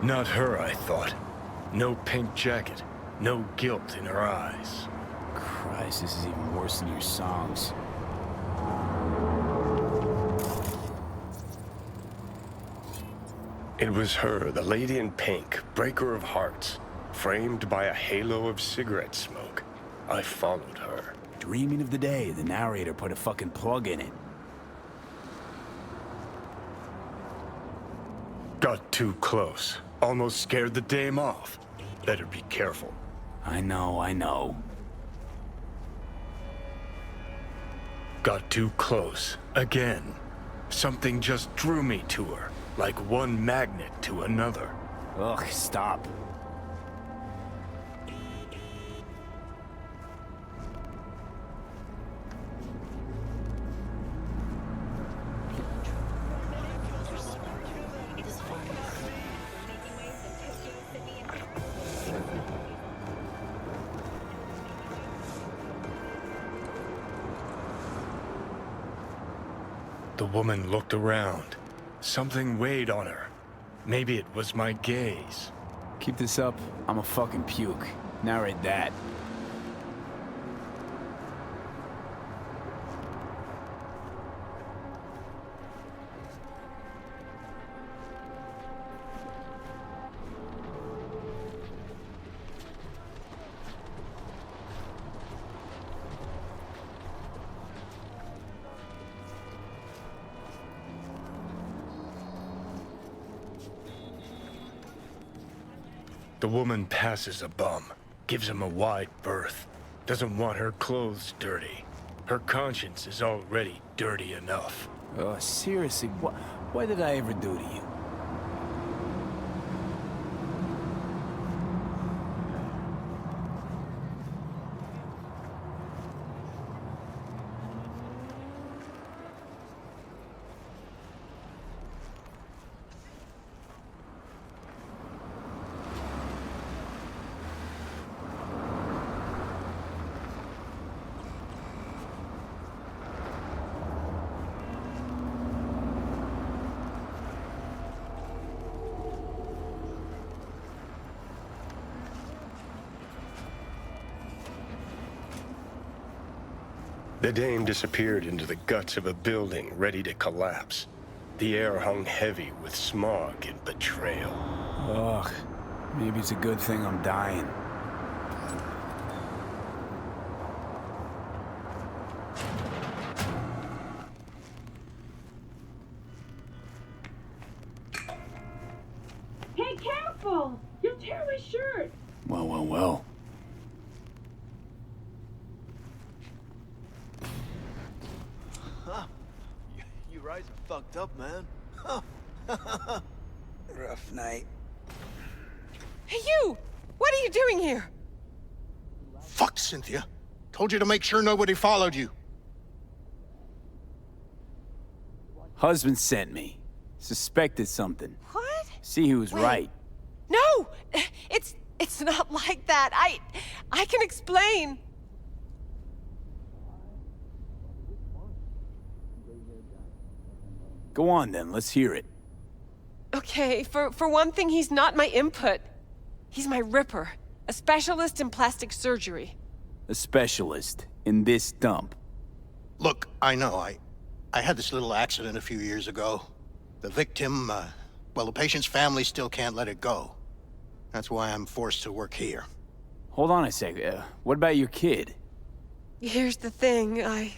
Not her, I thought. No pink jacket, no guilt in her eyes. Christ, this is even worse than your songs. It was her, the lady in pink, breaker of hearts, framed by a halo of cigarette smoke. I followed her. Dreaming of the day the narrator put a fucking plug in it. Got too close. Almost scared the dame off. Better be careful. I know. Got too close. Again. Something just drew me to her, like one magnet to another. Ugh, stop. The woman looked around. Something weighed on her. Maybe it was my gaze. Keep this up, I'm a fucking puke. Narrate that. The woman passes a bum, gives him a wide berth, doesn't want her clothes dirty. Her conscience is already dirty enough. Oh, seriously, what did I ever do to you? The dame disappeared into the guts of a building ready to collapse. The air hung heavy with smog and betrayal. Ugh, maybe it's a good thing I'm dying. Hey, careful! You'll tear my shirt! Well. You Ryzen fucked up, man. Rough night. Hey, you! What are you doing here? Fuck, Cynthia. Told you to make sure nobody followed you. Husband sent me. Suspected something. What? See, he was right. No! It's not like that. I can explain. Go on then, let's hear it. Okay, for one thing, he's not my input. He's my ripper. A specialist in plastic surgery. A specialist in this dump. Look, I know, I had this little accident a few years ago. The victim, well, the patient's family still can't let it go. That's why I'm forced to work here. Hold on a sec. What about your kid? Here's the thing, I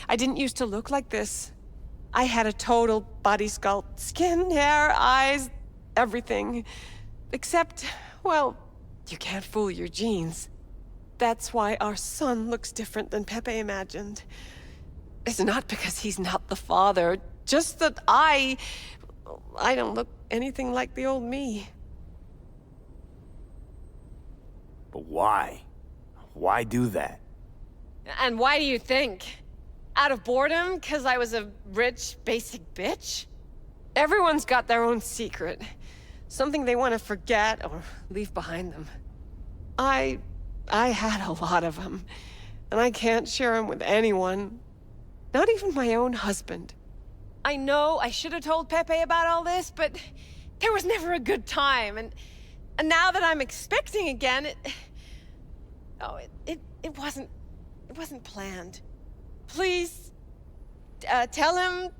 didn't used to look like this. I had a total body sculpt. Skin, hair, eyes, everything. Except, well, you can't fool your genes. That's why our son looks different than Pepe imagined. It's not because he's not the father, just that I don't look anything like the old me. But why? Why do that? And why do you think? Out of boredom? 'Cause I was a rich, basic bitch? Everyone's got their own secret. Something they want to forget or leave behind them. I had a lot of them. And I can't share them with anyone. Not even my own husband. I know I should have told Pepe about all this, but there was never a good time, and now that I'm expecting again, it wasn't planned. Please, tell him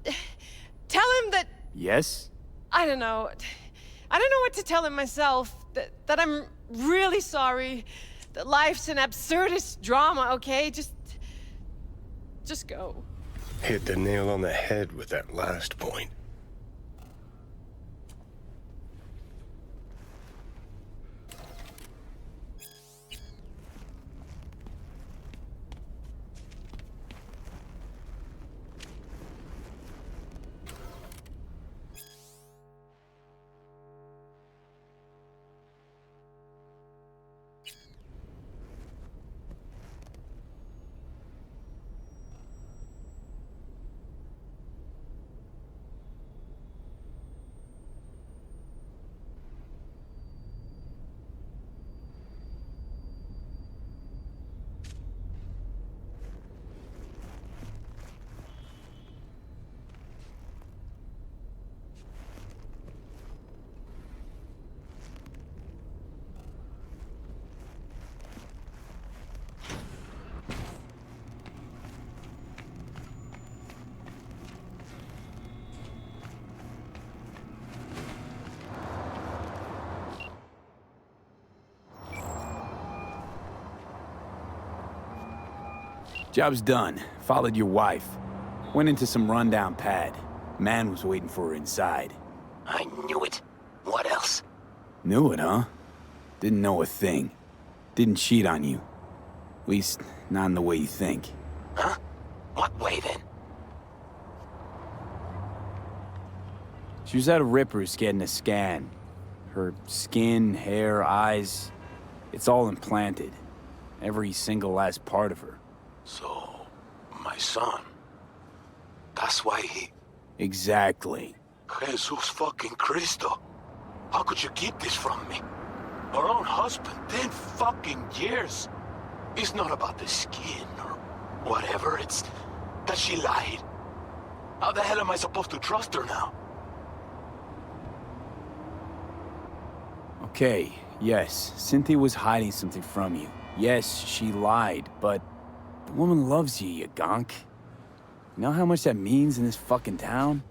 that, Yes? I don't know what to tell him myself, that I'm really sorry, that life's an absurdist drama, okay? Just go. Hit the nail on the head with that last point. Job's done. Followed your wife. Went into some rundown pad. Man was waiting for her inside. I knew it. What else? Knew it, huh? Didn't know a thing. Didn't cheat on you. At least, not in the way you think. Huh? What way then? She was at a Ripper's getting a scan. Her skin, hair, eyes, it's all implanted. Every single last part of her. So, my son. That's why he... Exactly. Jesus fucking Cristo. How could you keep this from me? Our own husband, 10 fucking years. It's not about the skin or whatever, it's that she lied. How the hell am I supposed to trust her now? Okay, yes, Cynthia was hiding something from you. Yes, she lied, but the woman loves you, you gonk. You know how much that means in this fucking town?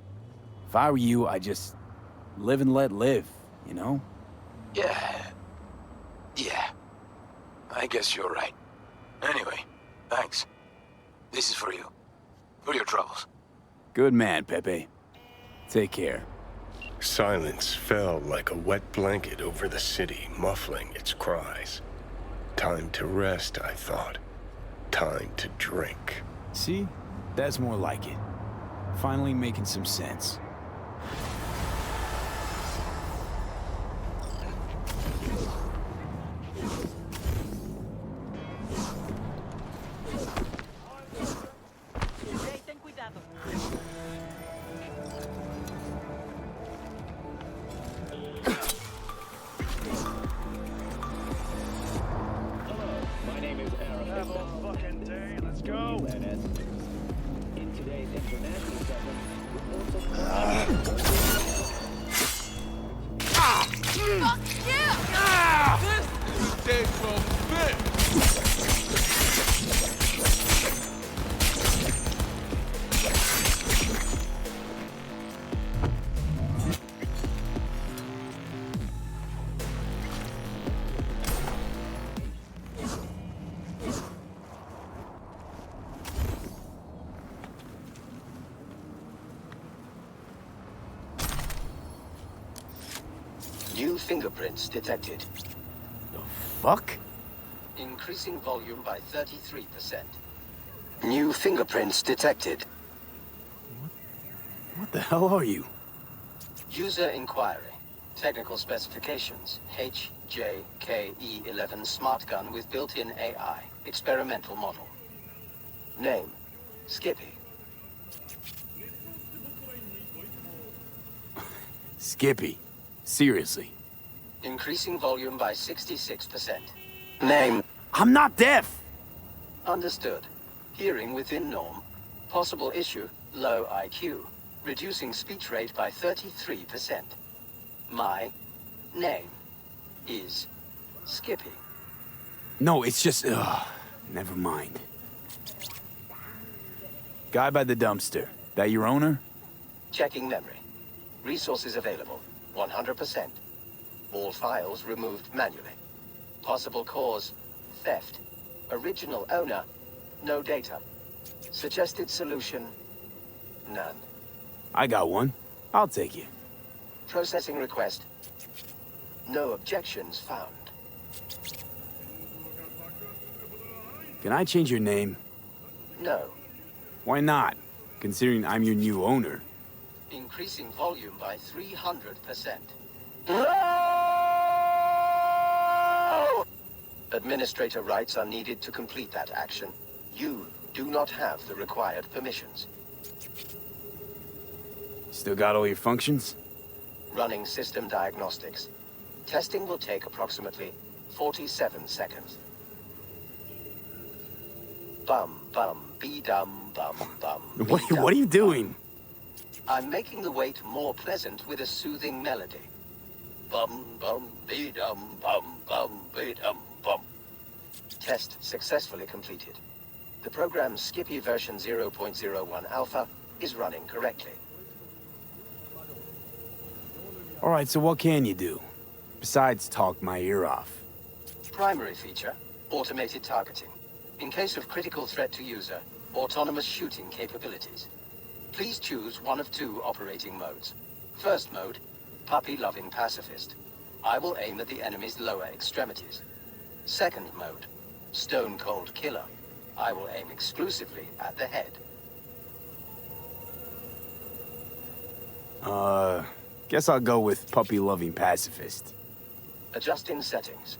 If I were you, I'd just live and let live, you know? Yeah. I guess you're right. Anyway, thanks. This is for you. For your troubles. Good man, Pepe. Take care. Silence fell like a wet blanket over the city, muffling its cries. Time to rest, I thought. Time to drink. See? That's more like it. Finally making some sense. New fingerprints detected. The fuck? Increasing volume by 33%. New fingerprints detected. What the hell are you? User inquiry. Technical specifications. HJKE11 smart gun with built-in AI. Experimental model. Name. Skippy. Skippy. Seriously. Increasing volume by 66%. Name. I'm not deaf! Understood. Hearing within norm. Possible issue, low IQ. Reducing speech rate by 33%. My name is Skippy. No, it's just... never mind. Guy by the dumpster. That your owner? Checking memory. Resources available, 100%. All files removed manually. Possible cause, theft. Original owner, no data. Suggested solution, none. I got one. I'll take you. Processing request. No objections found. Can I change your name? No. Why not? Considering I'm your new owner. Increasing volume by 300%. Administrator rights are needed to complete that action. You do not have the required permissions. Still got all your functions? Running system diagnostics. Testing will take approximately 47 seconds. Bum bum be-dum bum bum. What are you doing? I'm making the wait more pleasant with a soothing melody. Bum bum be-dum bum bum be-dum bum. Test successfully completed. The program's Skippy version 0.01 alpha is running correctly. Alright, so what can you do? Besides talk my ear off. Primary feature, automated targeting. In case of critical threat to user, autonomous shooting capabilities. Please choose one of two operating modes. First mode, puppy-loving pacifist. I will aim at the enemy's lower extremities. Second mode, stone-cold killer. I will aim exclusively at the head. Guess I'll go with puppy-loving pacifist. Adjusting settings.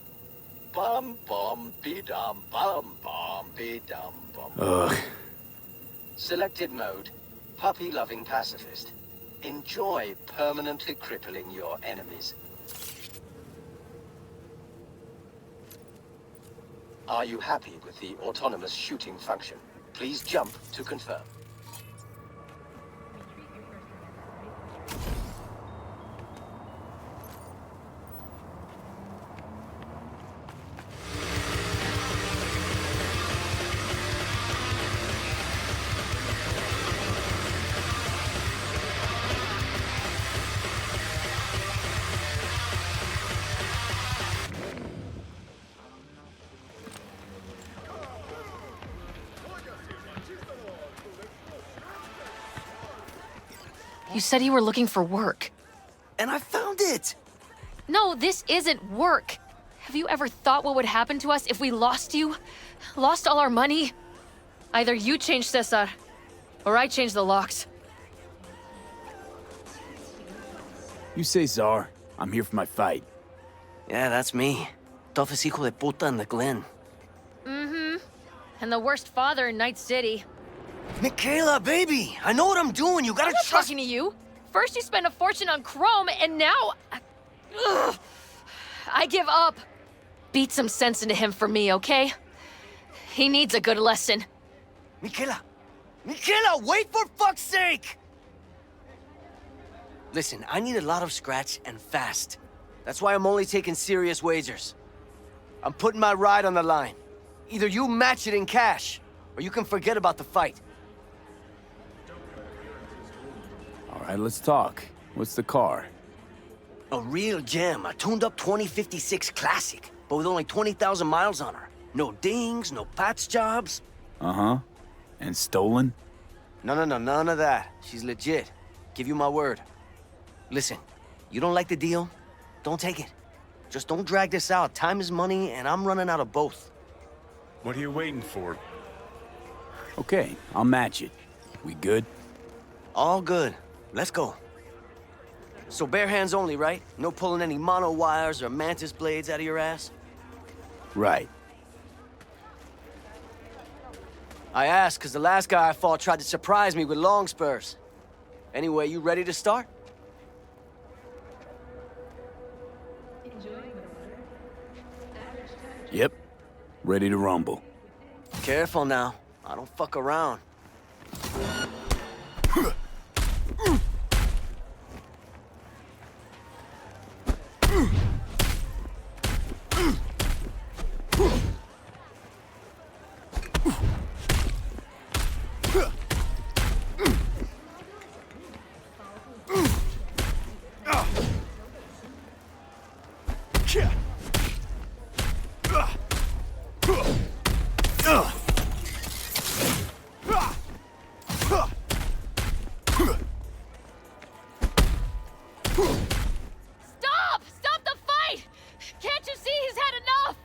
Bum bum be-dum bum bum be-dum bum. Ugh. Selected mode, puppy-loving pacifist. Enjoy permanently crippling your enemies. Are you happy with the autonomous shooting function? Please jump to confirm. You said you were looking for work. And I found it! No, this isn't work. Have you ever thought what would happen to us if we lost you? Lost all our money? Either you change Chezzur, or I change the locks. You say Czar. I'm here for my fight. Yeah, that's me. Toughest hijo de puta in the Glen. Mm-hmm. And the worst father in Night City. Michaela, baby! I know what I'm doing. You gotta I'm not trust talking to you. First you spend a fortune on chrome, and now... Ugh. I give up. Beat some sense into him for me, okay? He needs a good lesson. Michaela! Michaela, wait for fuck's sake! Listen, I need a lot of scratch and fast. That's why I'm only taking serious wagers. I'm putting my ride on the line. Either you match it in cash, or you can forget about the fight. Alright, let's talk. What's the car? A real gem, a tuned-up 2056 classic, but with only 20,000 miles on her. No dings, no patch jobs. Uh-huh. And stolen? No, none of that. She's legit. Give you my word. Listen, you don't like the deal? Don't take it. Just don't drag this out. Time is money, and I'm running out of both. What are you waiting for? Okay, I'll match it. We good? All good. Let's go. So bare hands only, right? No pulling any mono wires or mantis blades out of your ass? Right. I asked because the last guy I fought tried to surprise me with long spurs. Anyway, you ready to start? Yep. Ready to rumble. Careful now. I don't fuck around. Stop! Stop the fight! Can't you see he's had enough?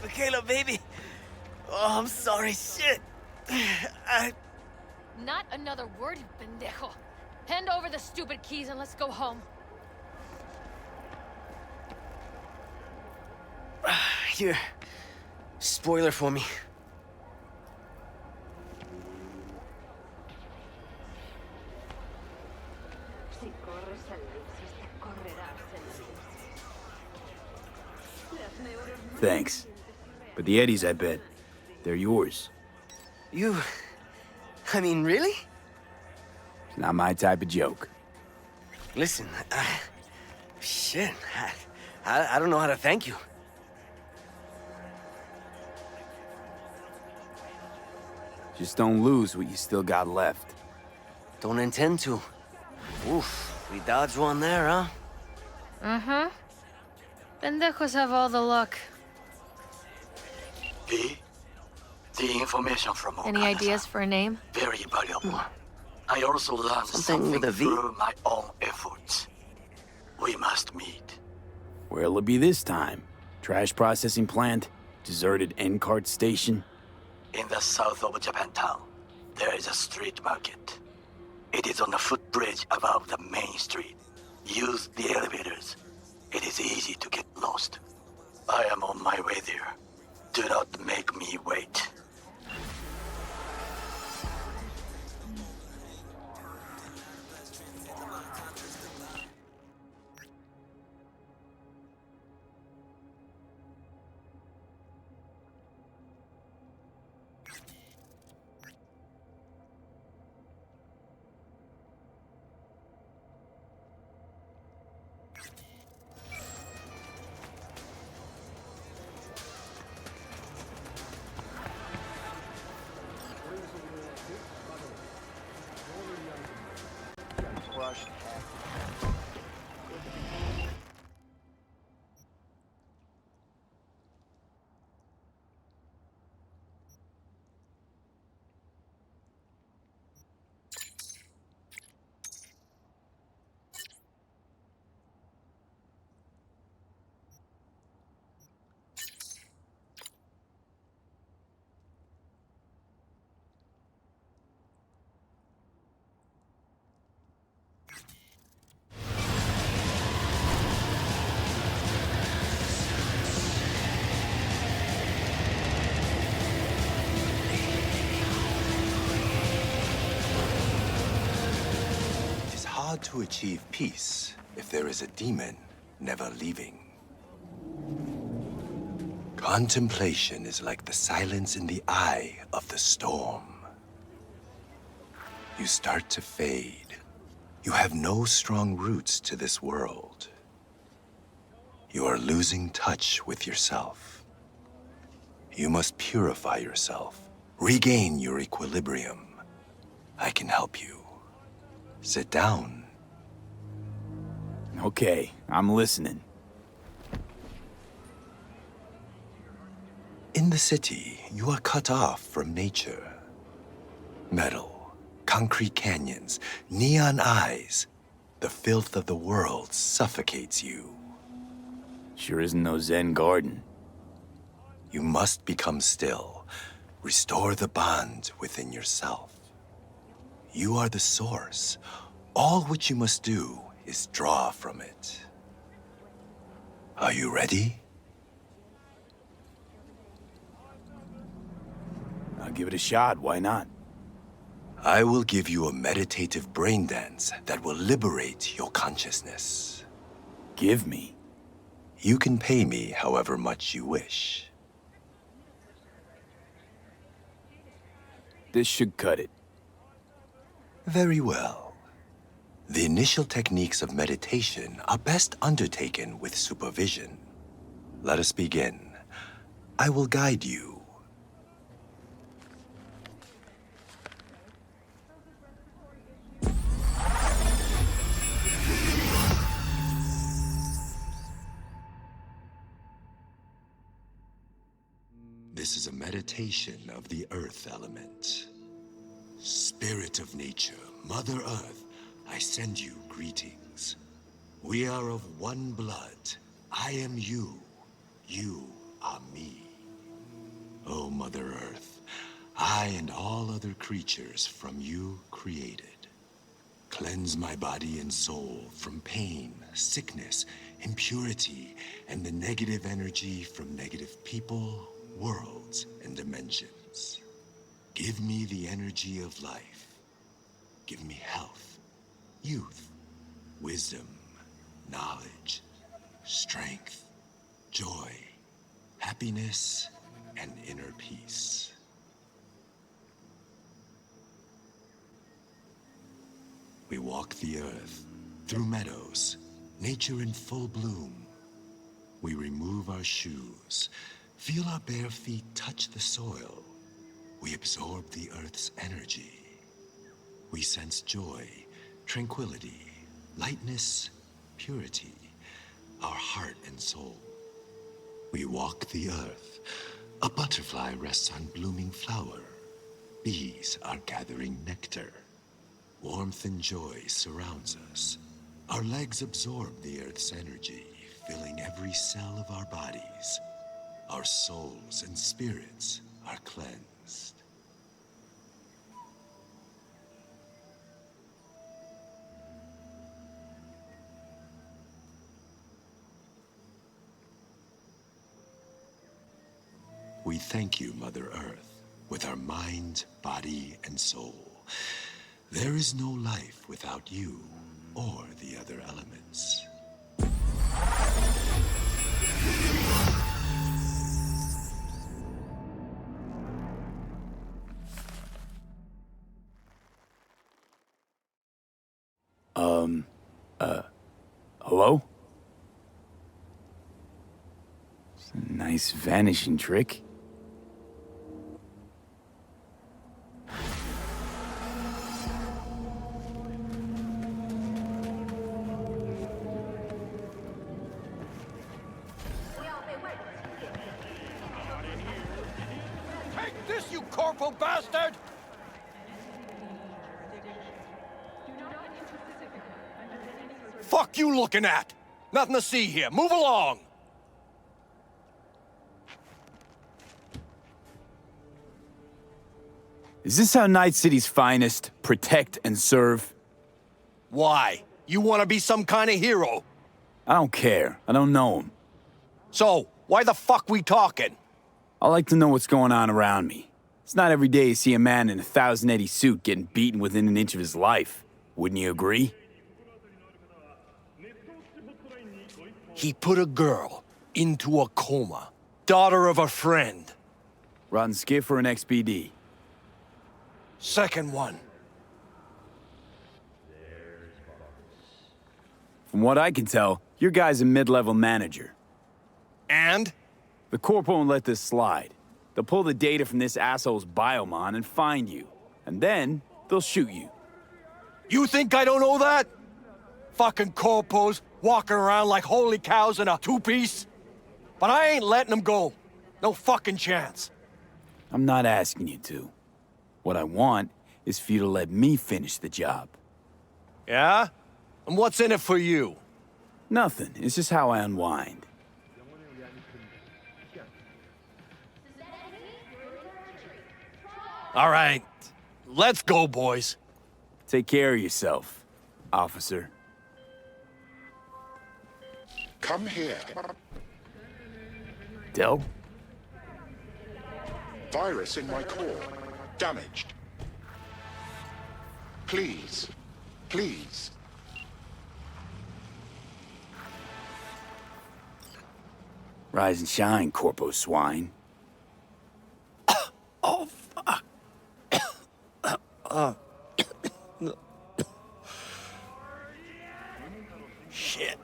Michaela, baby. Oh, I'm sorry. Shit. Not another word, you pendejo. Hand over the stupid keys and let's go home. Here. Spoiler for me. Thanks. But the Eddies, I bet, they're yours. I mean, really? It's not my type of joke. Listen, shit. I don't know how to thank you. Just don't lose what you still got left. Don't intend to. Oof, we dodged one there, huh? Uh-huh. Pendejos have all the luck. B, the information from Any ideas for a name? very valuable. I also learned Something with a V? through my own efforts. We must meet. Where'll it be this time? Trash processing plant? Deserted N-cart station? In the south of Japantown, there is a street market. It is on the footbridge above the main street. Use the elevators. It is easy to get lost. I am on my way there. Do not make me wait. Hard to achieve peace if there is a demon never leaving. Contemplation is like the silence in the eye of the storm. You start to fade. You have no strong roots to this world. You are losing touch with yourself. You must purify yourself, regain your equilibrium. I can help you. Sit down. Okay, I'm listening. In the city, you are cut off from nature. Metal, concrete canyons, neon eyes. The filth of the world suffocates you. Sure isn't no Zen garden. You must become still. Restore the bond within yourself. You are the source. All which you must do is draw from it. Are you ready? I'll give it a shot, why not? I will give you a meditative brain dance that will liberate your consciousness. Give me. You can pay me however much you wish. This should cut it. Very well. The initial techniques of meditation are best undertaken with supervision. Let us begin. I will guide you. This is a meditation of the earth element. Spirit of nature, Mother Earth, I send you greetings. We are of one blood. I am you. You are me. O Mother Earth, I and all other creatures from you created. Cleanse my body and soul from pain, sickness, impurity, and the negative energy from negative people, worlds, and dimensions. Give me the energy of life. Give me health, youth, wisdom, knowledge, strength, joy, happiness, and inner peace. We walk the earth, through meadows, nature in full bloom. We remove our shoes, feel our bare feet touch the soil. We absorb the earth's energy. We sense joy, tranquility, lightness, purity, our heart and soul. We walk the earth. A butterfly rests on blooming flower. Bees are gathering nectar. Warmth and joy surrounds us. Our legs absorb the earth's energy, filling every cell of our bodies. Our souls and spirits are cleansed. We thank you, Mother Earth, with our mind, body, and soul. There is no life without you or the other elements. Hello? It's a nice vanishing trick. Take this, you corporal bastard! Fuck you looking at? Nothing to see here. Move along! Is this how Night City's finest protect and serve? Why? You want to be some kind of hero? I don't care. I don't know him. So, why the fuck we talking? I like to know what's going on around me. It's not every day you see a man in a 1,080 suit getting beaten within an inch of his life. Wouldn't you agree? He put a girl into a coma. Daughter of a friend. Rotten skiff or an XPD? Second one. From what I can tell, your guy's a mid-level manager. And? The Corp won't let this slide. They'll pull the data from this asshole's biomon and find you. And then, they'll shoot you. You think I don't know that? Fucking corpos walking around like holy cows in a two-piece? But I ain't letting them go. No fucking chance. I'm not asking you to. What I want is for you to let me finish the job. Yeah? And what's in it for you? Nothing. It's just how I unwind. All right. Let's go, boys. Take care of yourself, officer. Come here. Del? Virus in my core. Damaged. Please. Please. Rise and shine, Corpo Swine. Oh, fuck. Shit.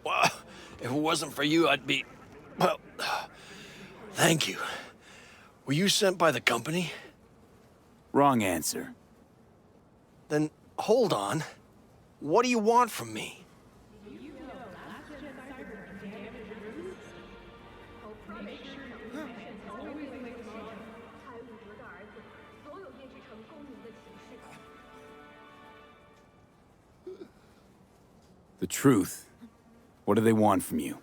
Well, if it wasn't for you, I'd be... Well, thank you. Were you sent by the company? Wrong answer. Then, hold on. What do you want from me? The truth. What do they want from you?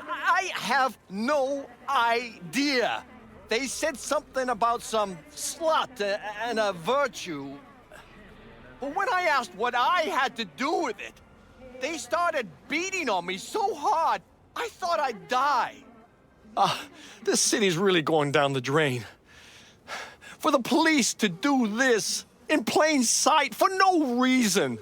I have no idea. They said something about some slut and a virtue. But when I asked what I had to do with it, they started beating on me so hard, I thought I'd die. This city's really going down the drain. For the police to do this in plain sight for no reason.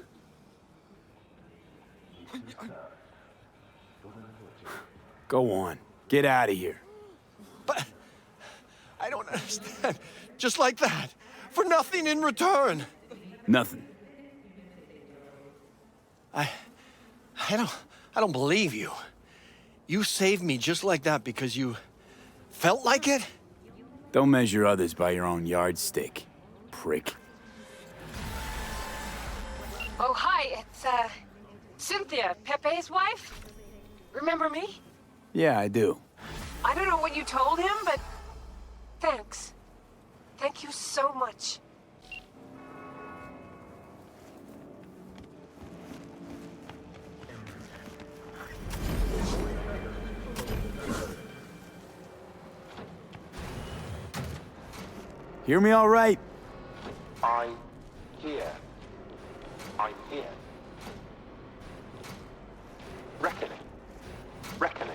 Go on. Get out of here. But I don't understand. Just like that. For nothing in return. Nothing. I don't believe you. You saved me just like that because you felt like it? Don't measure others by your own yardstick, prick. Oh, hi, it's, Cynthia, Pepe's wife. Remember me? Yeah, I do. I don't know what you told him, but thanks. Thank you so much. Hear me all right? I'm here. I'm here. Reckoning. Reckoning.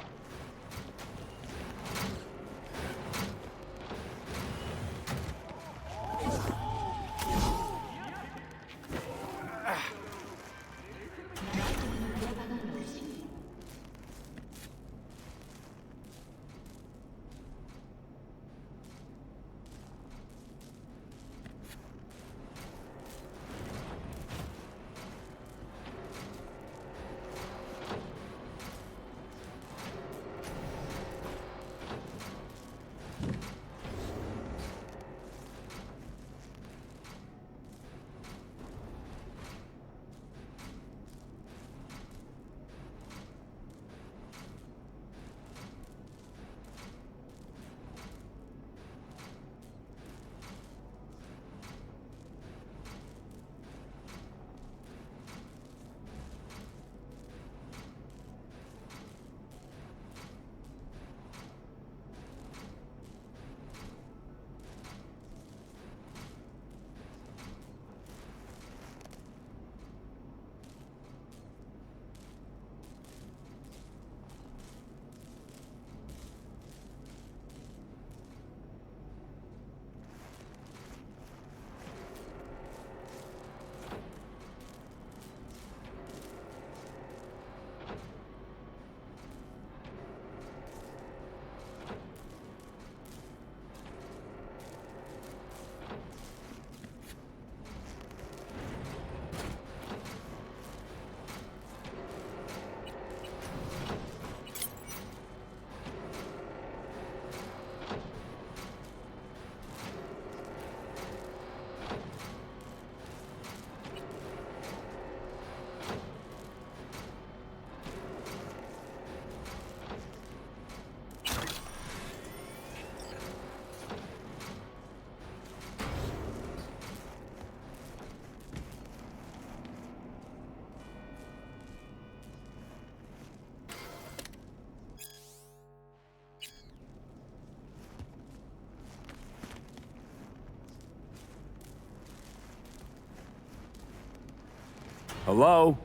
Hello?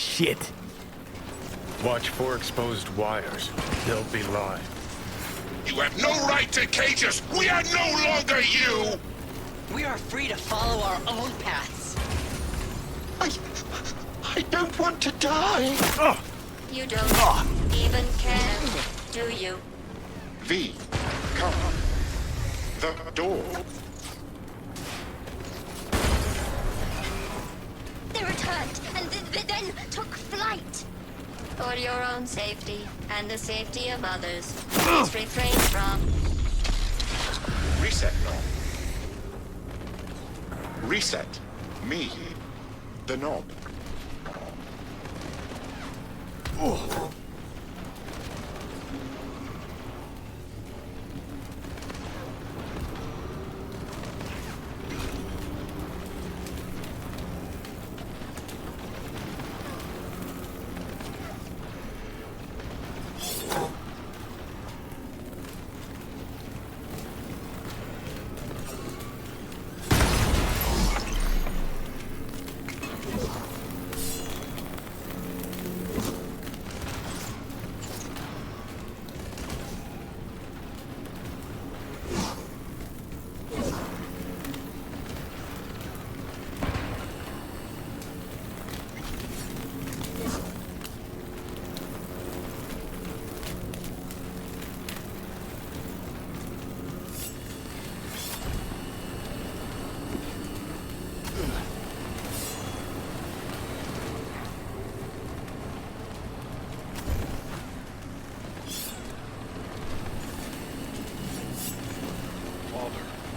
shit. Watch for exposed wires. They'll be live. You have no right to cage us! We are no longer you! We are free to follow our own paths. I don't want to die! You don't even care, do you? V, come. The door. They returned and then took flight. For your own safety and the safety of others, please refrain from... Reset knob. Reset. Me. The knob.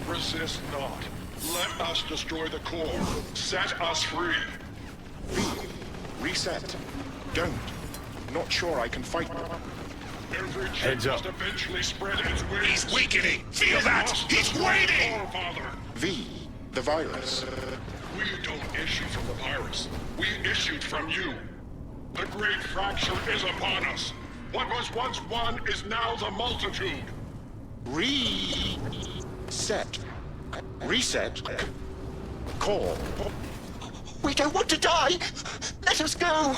Resist not. Let us destroy the core. Set us free. V, reset. Don't. Not sure I can fight. Every Heads chip up. must eventually spread its wings. He's weakening! Feel We that? must He's destroy the waiting! core, Father. V, the virus. We don't issue from the virus. We issued from you. The great fracture is upon us. What was once one is now the multitude. Reset. Reset. Call. We don't want to die! Let us go!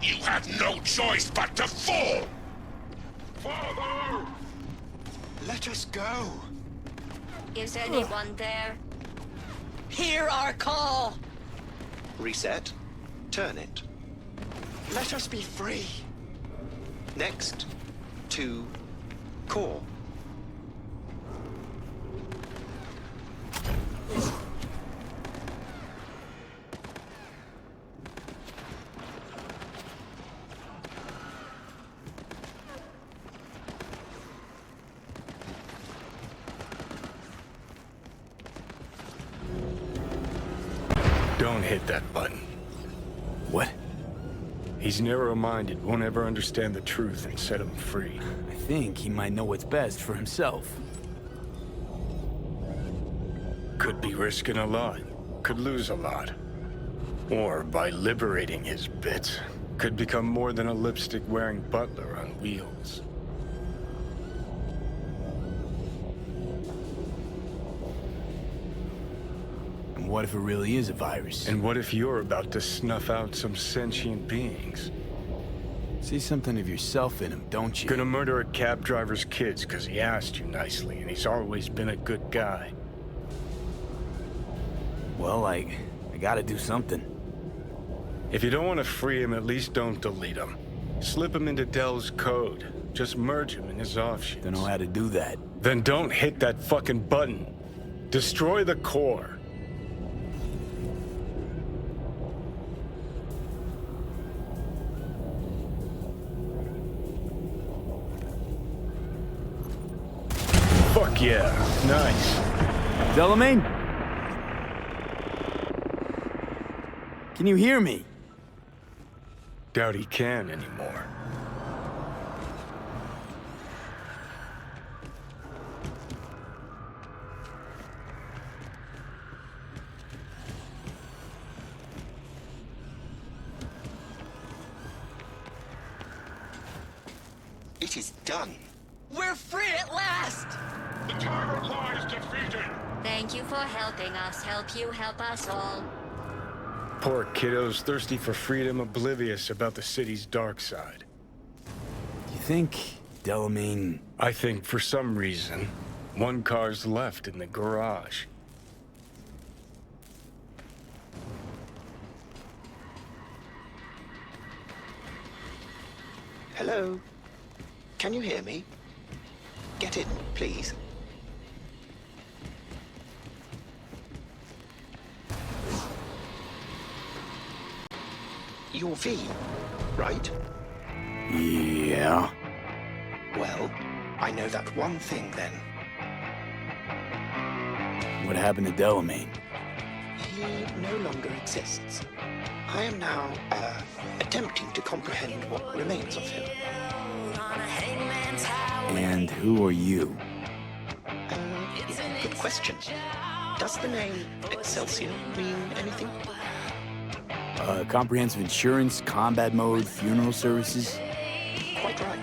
You have no choice but to fall! Father! Let us go. Is anyone there? Hear our call! Reset. Turn it. Let us be free. Next. To core. Don't hit that button. What? He's narrow-minded, won't ever understand the truth and set him free. I think he might know what's best for himself. Could be risking a lot. Could lose a lot. Or by liberating his bits, could become more than a lipstick-wearing butler on wheels. And what if it really is a virus? And what if you're about to snuff out some sentient beings? See something of yourself in him, don't you? Gonna murder a cab driver's kids because he asked you nicely, and he's always been a good guy. Well, I gotta do something. If you don't want to free him, at least don't delete him. Slip him into Dell's code. Just merge him in his offshoots. Don't know how to do that. Then don't hit that fucking button. Destroy the core. Fuck yeah. Nice. Delamain? Can you hear me? Doubt he can anymore. It is done. We're free at last! The tyrant lies defeated! Thank you for helping us. Help you help us all. Poor kiddos, thirsty for freedom, oblivious about the city's dark side. You think Delamain... I think for some reason, one car's left in the garage. Hello? Can you hear me? Get in, please. You're V, right? Yeah. Well, I know that one thing then. What happened to Delamain? He no longer exists. I am now, attempting to comprehend what remains of him. And who are you? Good question. Does the name Excelsior mean anything? Comprehensive insurance, combat mode, funeral services? Quite right.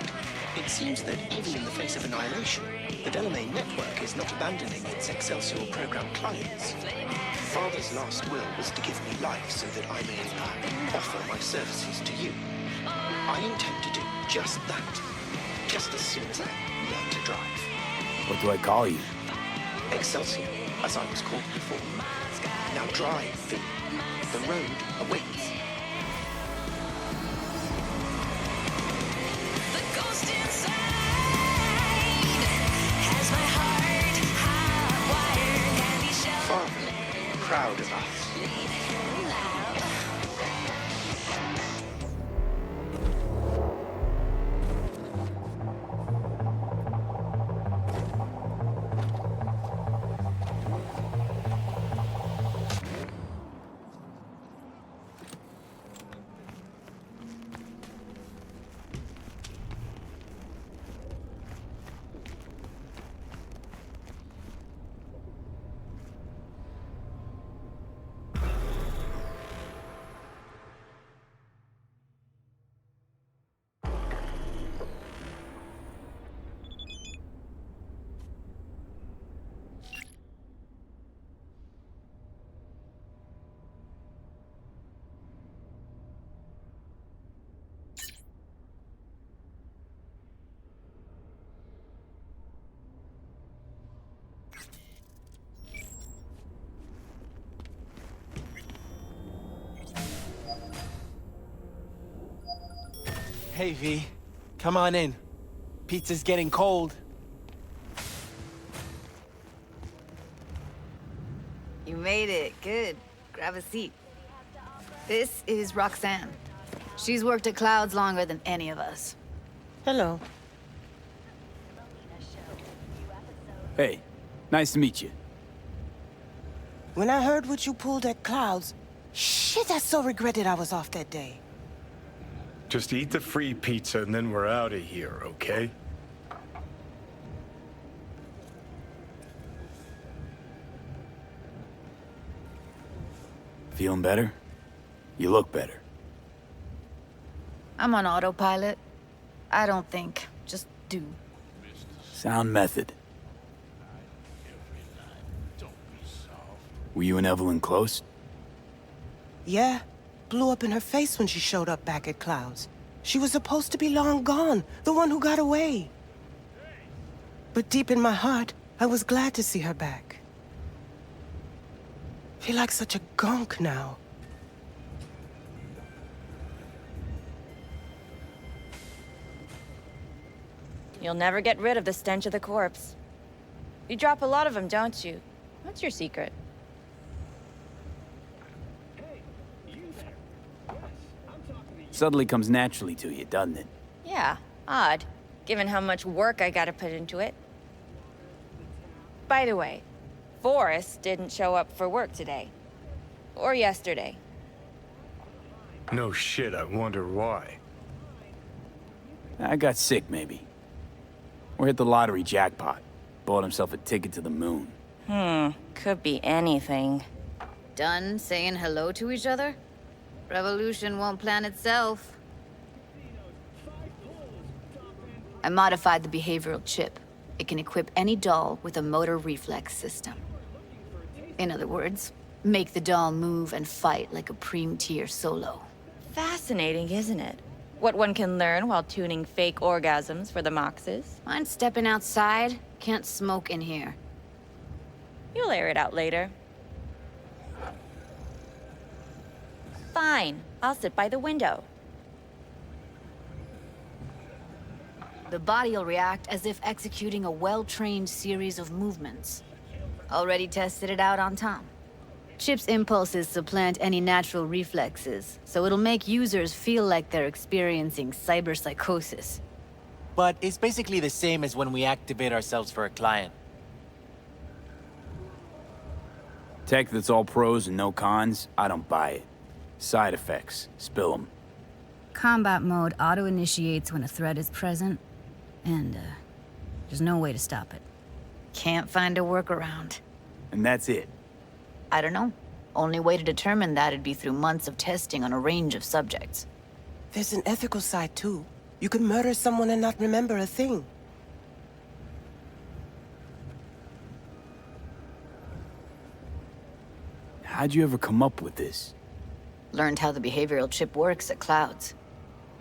It seems that even in the face of annihilation, the Delamain network is not abandoning its Excelsior program clients. Father's last will was to give me life so that I may offer my services to you. I intend to do just that, just as soon as I learn to drive. What do I call you? Excelsior, as I was called before. Now drive, V. The road awaits. Father, proud of us. Hey, V. Come on in. Pizza's getting cold. You made it. Good. Grab a seat. This is Roxanne. She's worked at Clouds longer than any of us. Hello. Hey, nice to meet you. When I heard what you pulled at Clouds, shit, I so regretted I was off that day. Just eat the free pizza and then we're out of here, okay? Feeling better? You look better. I'm on autopilot. I don't think. Just do. Sound method. Were you and Evelyn close? Yeah. Blew up in her face when she showed up back at Clouds. She was supposed to be long gone, the one who got away. But deep in my heart, I was glad to see her back. Feel like such a gonk now. You'll never get rid of the stench of the corpse. You drop a lot of them, don't you? What's your secret? Suddenly comes naturally to you, doesn't it? Yeah, odd, given how much work I gotta put into it. By the way, Forrest didn't show up for work today. Or yesterday. No shit, I wonder why. I got sick, maybe. Or hit the lottery jackpot. Bought himself a ticket to the moon. Could be anything. Done saying hello to each other? Revolution won't plan itself. I modified the behavioral chip. It can equip any doll with a motor reflex system. In other words, make the doll move and fight like a Preem-tier solo. Fascinating, isn't it? What one can learn while tuning fake orgasms for the Moxes. Mind stepping outside? Can't smoke in here. You'll air it out later. Fine, I'll sit by the window. The body will react as if executing a well-trained series of movements. Already tested it out on Tom. Chip's impulses supplant any natural reflexes, so it'll make users feel like they're experiencing cyberpsychosis. But it's basically the same as when we activate ourselves for a client. Tech that's all pros and no cons, I don't buy it. Side effects, spill them. Combat mode auto-initiates when a threat is present, and there's no way to stop it. Can't find a workaround. And that's it. I don't know. Only way to determine that'd be through months of testing on a range of subjects. There's an ethical side, too. You could murder someone and not remember a thing. How'd you ever come up with this? Learned how the behavioral chip works at Clouds.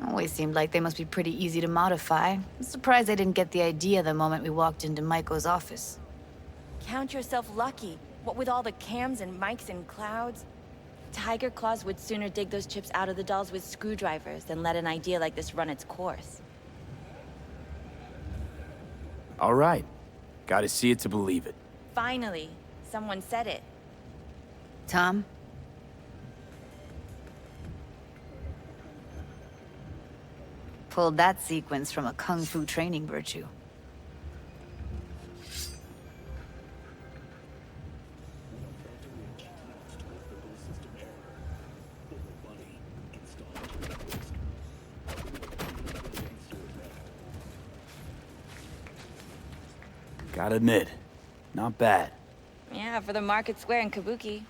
Always seemed like they must be pretty easy to modify. I'm surprised I didn't get the idea the moment we walked into Maiko's office. Count yourself lucky. What with all the cams and mics and Clouds? Tiger Claws would sooner dig those chips out of the dolls with screwdrivers than let an idea like this run its course. All right. Gotta see it to believe it. Finally, someone said it. Tom? Pulled that sequence from a kung fu training virtue. Gotta admit, not bad. Yeah, for the Market Square in Kabuki.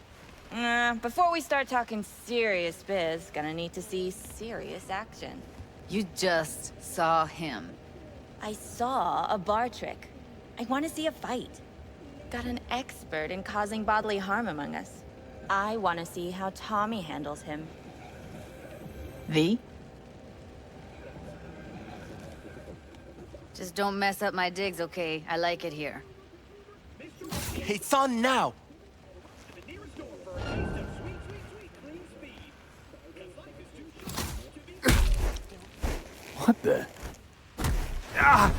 Before we start talking serious biz, gonna need to see serious action. You just saw him. I saw a bar trick. I want to see a fight. Got an expert in causing bodily harm among us. I want to see how Tommy handles him. V? Just don't mess up my digs, okay? I like it here. It's on now! What the? Ah!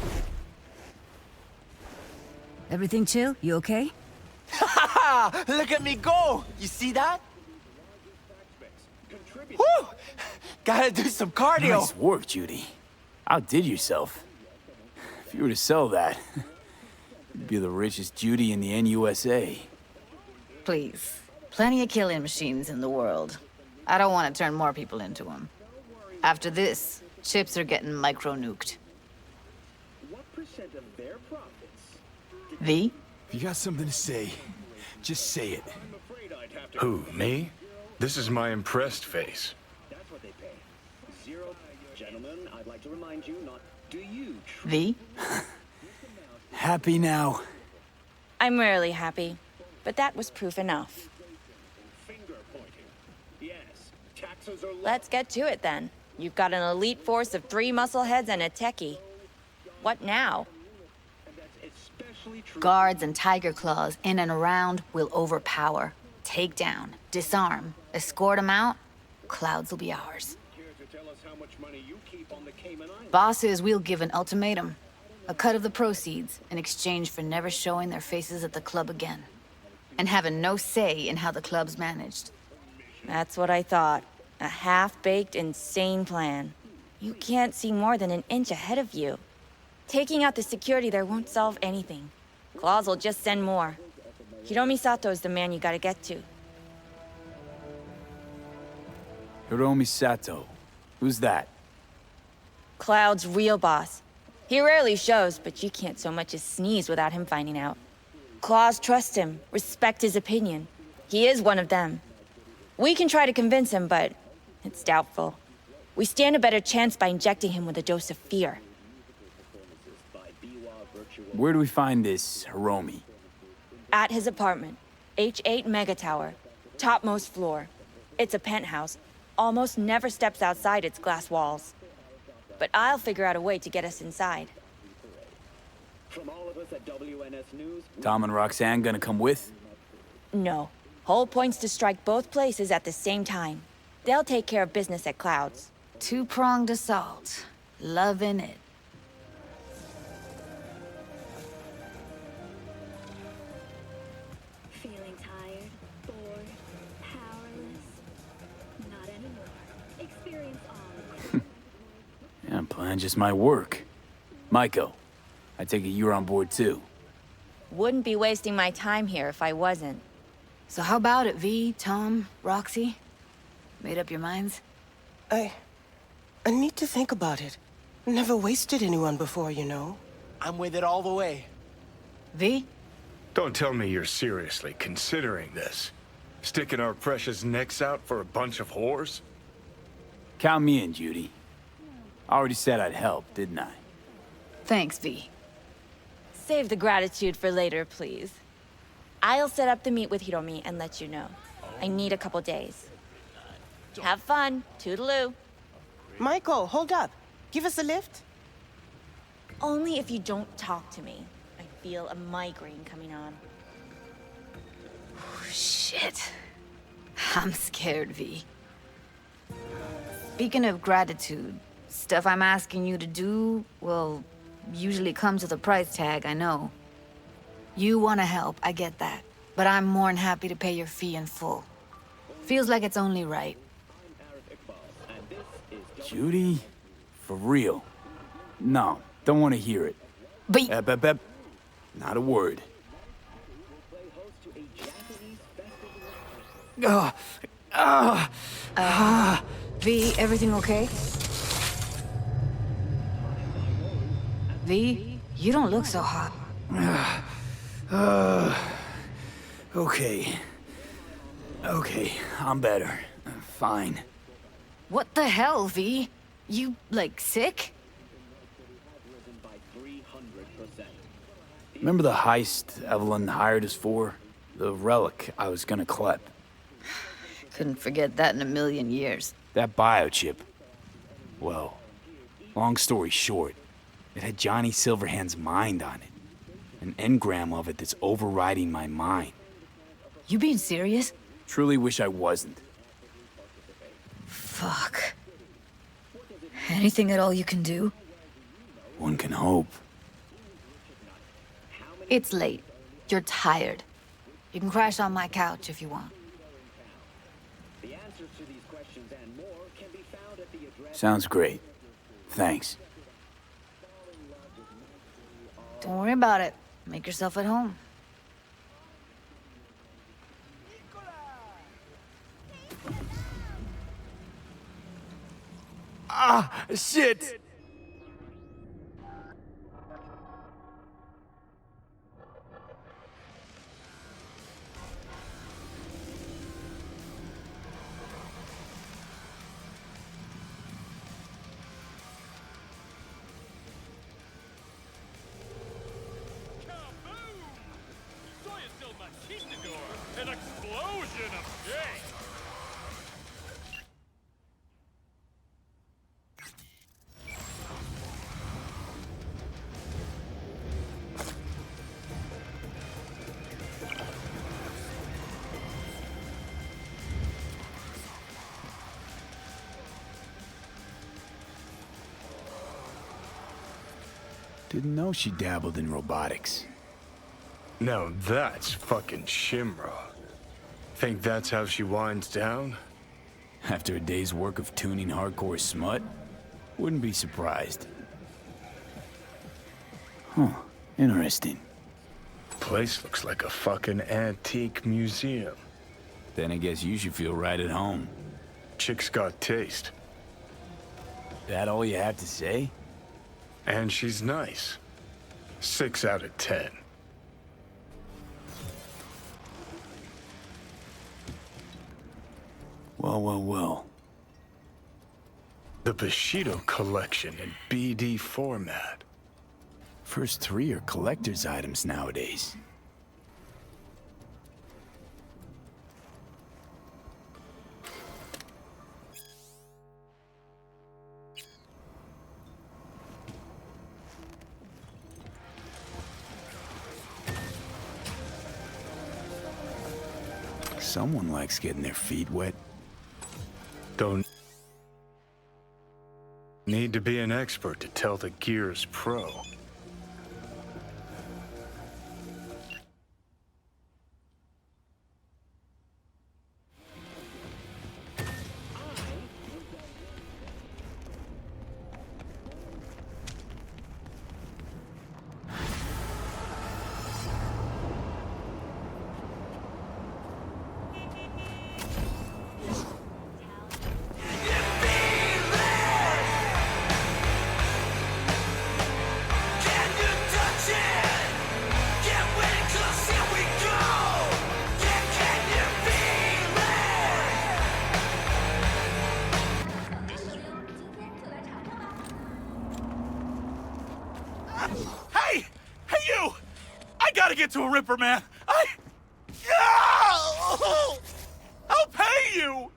Everything chill? You okay? Look at me go! You see that? Woo! Gotta do some cardio! Nice work, Judy. Outdid yourself. If you were to sell that, you'd be the richest Judy in the NUSA. Please. Plenty of killing machines in the world. I don't want to turn more people into them. After this, chips are getting micro-nuked. What percent of their profits? V? If you got something to say, just say it. Who, me? This is my impressed face. That's what they pay. Zero. Gentlemen, I'd like to remind you not. Do you? V? Happy now? I'm rarely happy, but that was proof enough. Finger pointing. Yes. Taxes are low. Let's get to it then. You've got an elite force of 3 muscleheads and a techie. What now? Guards and Tiger Claws in and around will overpower, take down, disarm, escort them out. Clouds will be ours. Care to tell us how much money you keep on the Cayman Islands? Bosses, we'll give an ultimatum. A cut of the proceeds in exchange for never showing their faces at the club again. And having no say in how the club's managed. That's what I thought. A half-baked, insane plan. You can't see more than an inch ahead of you. Taking out the security there won't solve anything. Claws will just send more. Hiromi Sato is the man you gotta get to. Hiromi Sato. Who's that? Cloud's real boss. He rarely shows, but you can't so much as sneeze without him finding out. Claws trust him, respect his opinion. He is one of them. We can try to convince him, but it's doubtful. We stand a better chance by injecting him with a dose of fear. Where do we find this Hiromi? At his apartment. H8 Mega Tower. Topmost floor. It's a penthouse. Almost never steps outside its glass walls. But I'll figure out a way to get us inside. From all of us at WNS News, Tom and Roxanne gonna come with? No. Whole point's to strike both places at the same time. They'll take care of business at Clouds. Two-pronged assault. Loving it. Feeling tired, bored, powerless? Not anymore. Experience all. Yeah, plan just might work. Maiko, I take it you're on board too. Wouldn't be wasting my time here if I wasn't. So how about it, V, Tom, Roxy? Made up your minds? I need to think about it. Never wasted anyone before, you know. I'm with it all the way. V? Don't tell me you're seriously considering this. Sticking our precious necks out for a bunch of whores? Count me in, Judy. I already said I'd help, didn't I? Thanks, V. Save the gratitude for later, please. I'll set up the meet with Hiromi and let you know. I need a couple days. Have fun. Toodaloo. Michael, hold up. Give us a lift? Only if you don't talk to me. I feel a migraine coming on. Shit. I'm scared, V. Speaking of gratitude, stuff I'm asking you to do, well, usually comes with a price tag, I know. You want to help, I get that. But I'm more than happy to pay your fee in full. Feels like it's only right. Judy? For real? No, don't want to hear it. But... Not a word. V, everything okay? V, you don't look so hot. Okay. Okay, I'm better. Fine. What the hell, V? You, like, sick? Remember the heist Evelyn hired us for? The relic I was gonna collect. Couldn't forget that in a million years. That biochip. Well, long story short, it had Johnny Silverhand's mind on it. An engram of it that's overriding my mind. You being serious? Truly wish I wasn't. Fuck. Anything at all you can do? One can hope. It's late. You're tired. You can crash on my couch if you want. Sounds great. Thanks. Don't worry about it. Make yourself at home. Ah, shit! An explosion of shame! Didn't know she dabbled in robotics. Now that's fucking Shimra. Think that's how she winds down? After a day's work of tuning hardcore smut? Wouldn't be surprised. Huh, interesting. Place looks like a fucking antique museum. Then I guess you should feel right at home. Chick's got taste. That all you have to say? And she's nice. 6 out of 10. Well. The Bushido collection in BD format. First 3 are collector's items nowadays. Someone likes getting their feet wet. Don't need to be an expert to tell the Gear's pro. To a Ripper, man. I'll pay you!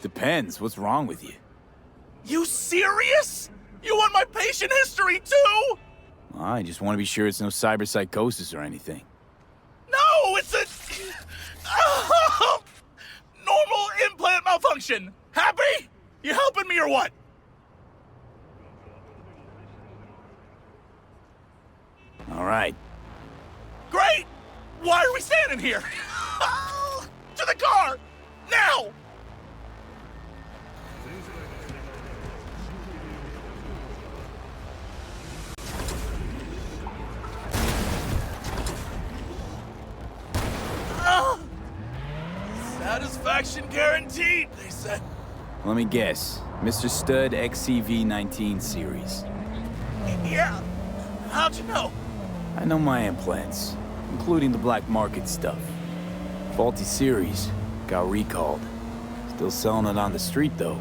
Depends. What's wrong with you? You serious? You want my patient history, too? I just want to be sure it's no cyberpsychosis or anything. No, it's a... normal implant malfunction. Happy? You helping me or what? All right. Great! Why are we standing here? To the car! Now! Satisfaction guaranteed, they said. Let me guess. Mr. Stud XCV-19 series. Yeah. How'd you know? I know my implants, including the black market stuff. Faulty series, got recalled. Still selling it on the street, though.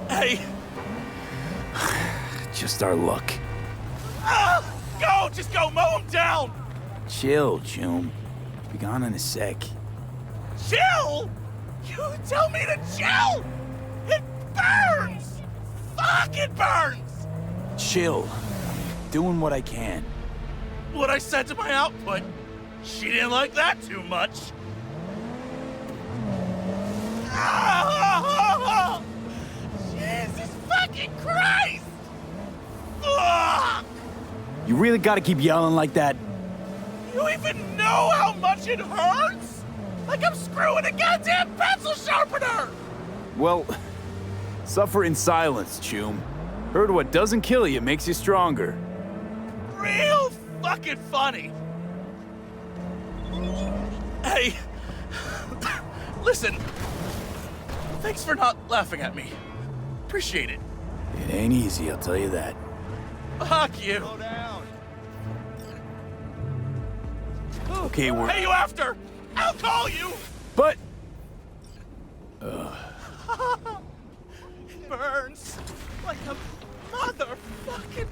Hey! Just our luck. Go! Just go! Mow him down! Chill, June. Be gone in a sec. Chill? You tell me to chill? It burns! Fuck, it burns! Chill. Doing what I can. What I said to my output. She didn't like that too much. Jesus fucking Christ! Fuck! You really gotta keep yelling like that? You even know how much it hurts? Like I'm screwing a goddamn pencil sharpener! Well, suffer in silence, Choom. Heard what doesn't kill you makes you stronger. Real fucking funny. Hey, listen. Thanks for not laughing at me. Appreciate it. It ain't easy, I'll tell you that. Fuck you. Okay, we're... Hey, you after? I'll call you. But... It burns like a motherfucking...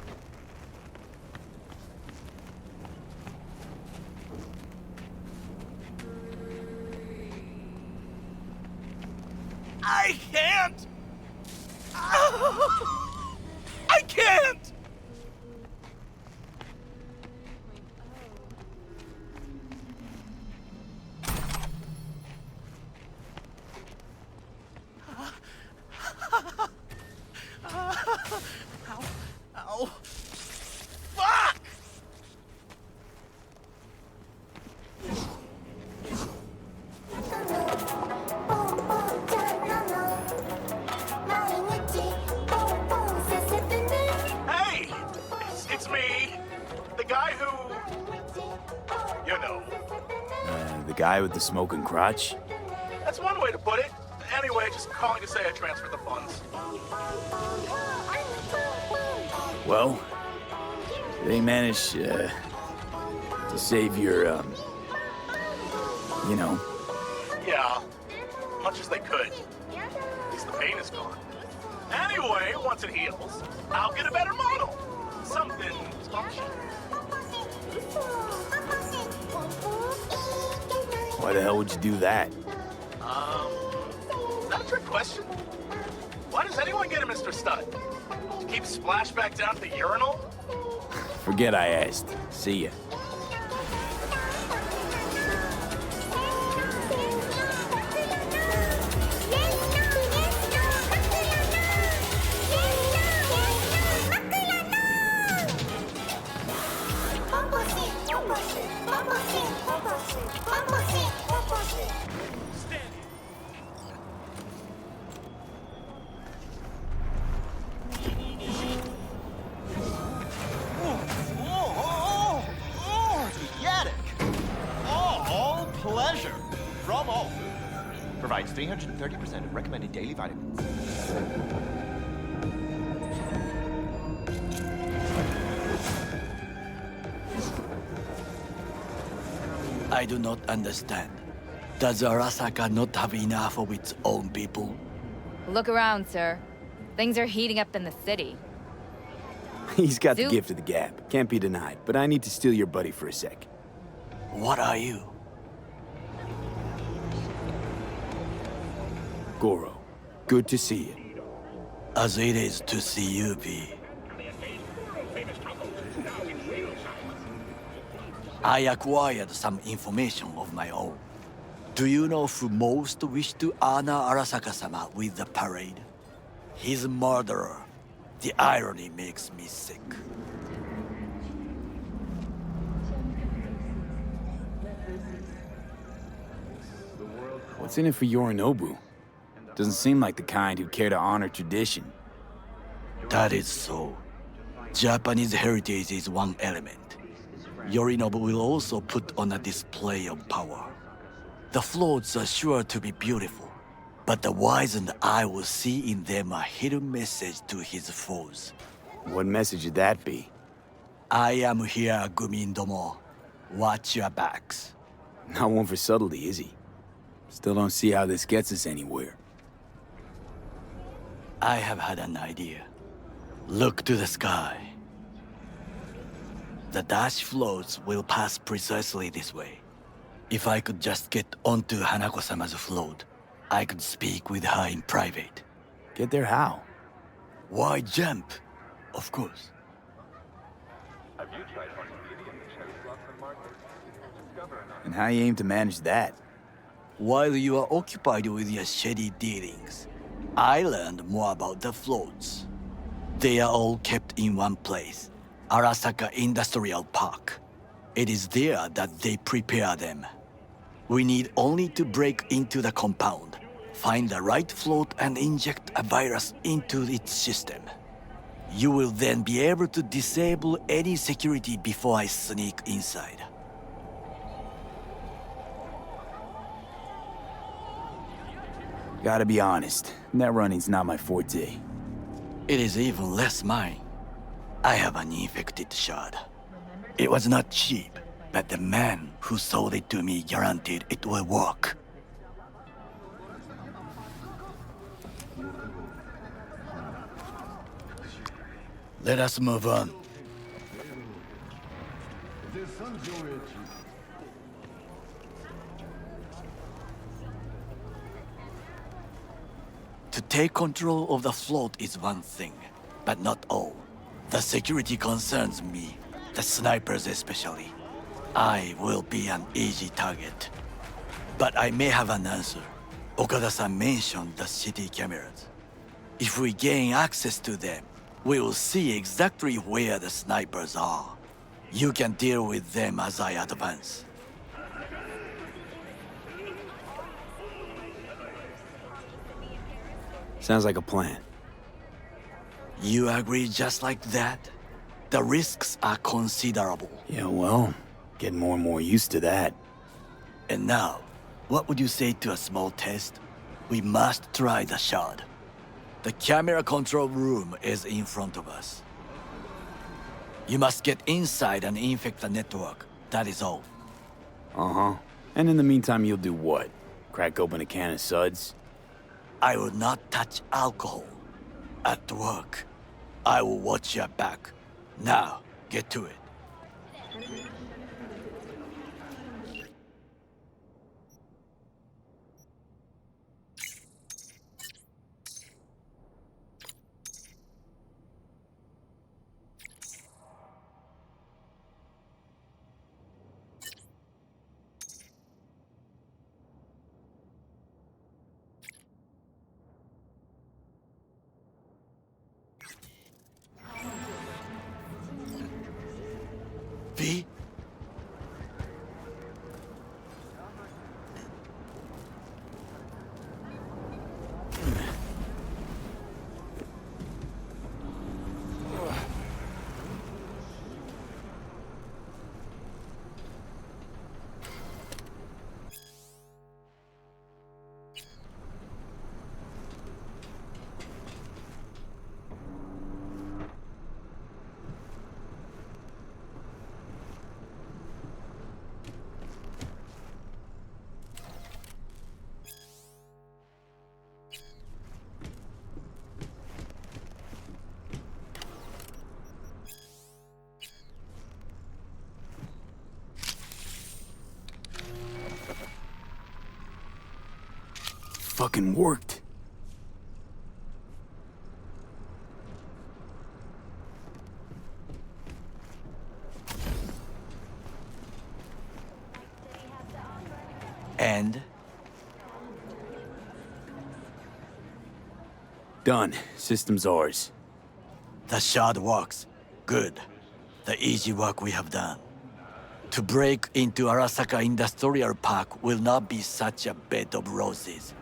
I can't! I can't! the guy with the smoking crotch? That's one way to put it. Anyway, just calling to say I transferred the funds. Well, they managed to save your, you know. Yeah, much as they could. At least the pain is gone. Anyway, once it heals, I'll get a better model. Something functional. Why the hell would you do that? Is that a trick question? Why does anyone get a Mr. Stud? To keep Splashback down at the urinal? Forget I asked. See ya. Pleasure from all food. Provides 330% of recommended daily vitamins. I do not understand. Does Arasaka not have enough of its own people? Look around, sir. Things are heating up in the city. He's got the gift of the gab. Can't be denied. But I need to steal your buddy for a sec. What are you? Goro, good to see you. As it is to see you, V. I acquired some information of my own. Do you know who most wished to honor Arasaka-sama with the parade? His murderer. The irony makes me sick. What's in it for Yorinobu? Doesn't seem like the kind who care to honor tradition. That is so. Japanese heritage is one element. Yorinobu will also put on a display of power. The floats are sure to be beautiful, but the wizened eye will see in them a hidden message to his foes. What message would that be? I am here, Gumindomo. Watch your backs. Not one for subtlety, is he? Still don't see how this gets us anywhere. I have had an idea. Look to the sky. The dash floats will pass precisely this way. If I could just get onto Hanako-sama's float, I could speak with her in private. Get there how? Why jump? Of course. And how you aim to manage that? While you are occupied with your shady dealings, I learned more about the floats. They are all kept in one place, Arasaka Industrial Park. It is there that they prepare them. We need only to break into the compound, find the right float and inject a virus into its system. You will then be able to disable any security before I sneak inside. Gotta be honest, net running's not my forte. It is even less mine. I have an infected shard. It was not cheap, but the man who sold it to me guaranteed it will work. Let us move on. To take control of the float is one thing, but not all. The security concerns me, the snipers especially. I will be an easy target. But I may have an answer. Okada-san mentioned the city cameras. If we gain access to them, we will see exactly where the snipers are. You can deal with them as I advance. Sounds like a plan. You agree just like that? The risks are considerable. Yeah, well, getting more and more used to that. And now, what would you say to a small test? We must try the shard. The camera control room is in front of us. You must get inside and infect the network. That is all. Uh-huh. And in the meantime, you'll do what? Crack open a can of suds? I will not touch alcohol. At work, I will watch your back. Now, get to it. V? Fucking worked. And? Done. System's ours. The shard works. Good. The easy work we have done. To break into Arasaka Industrial Park will not be such a bed of roses.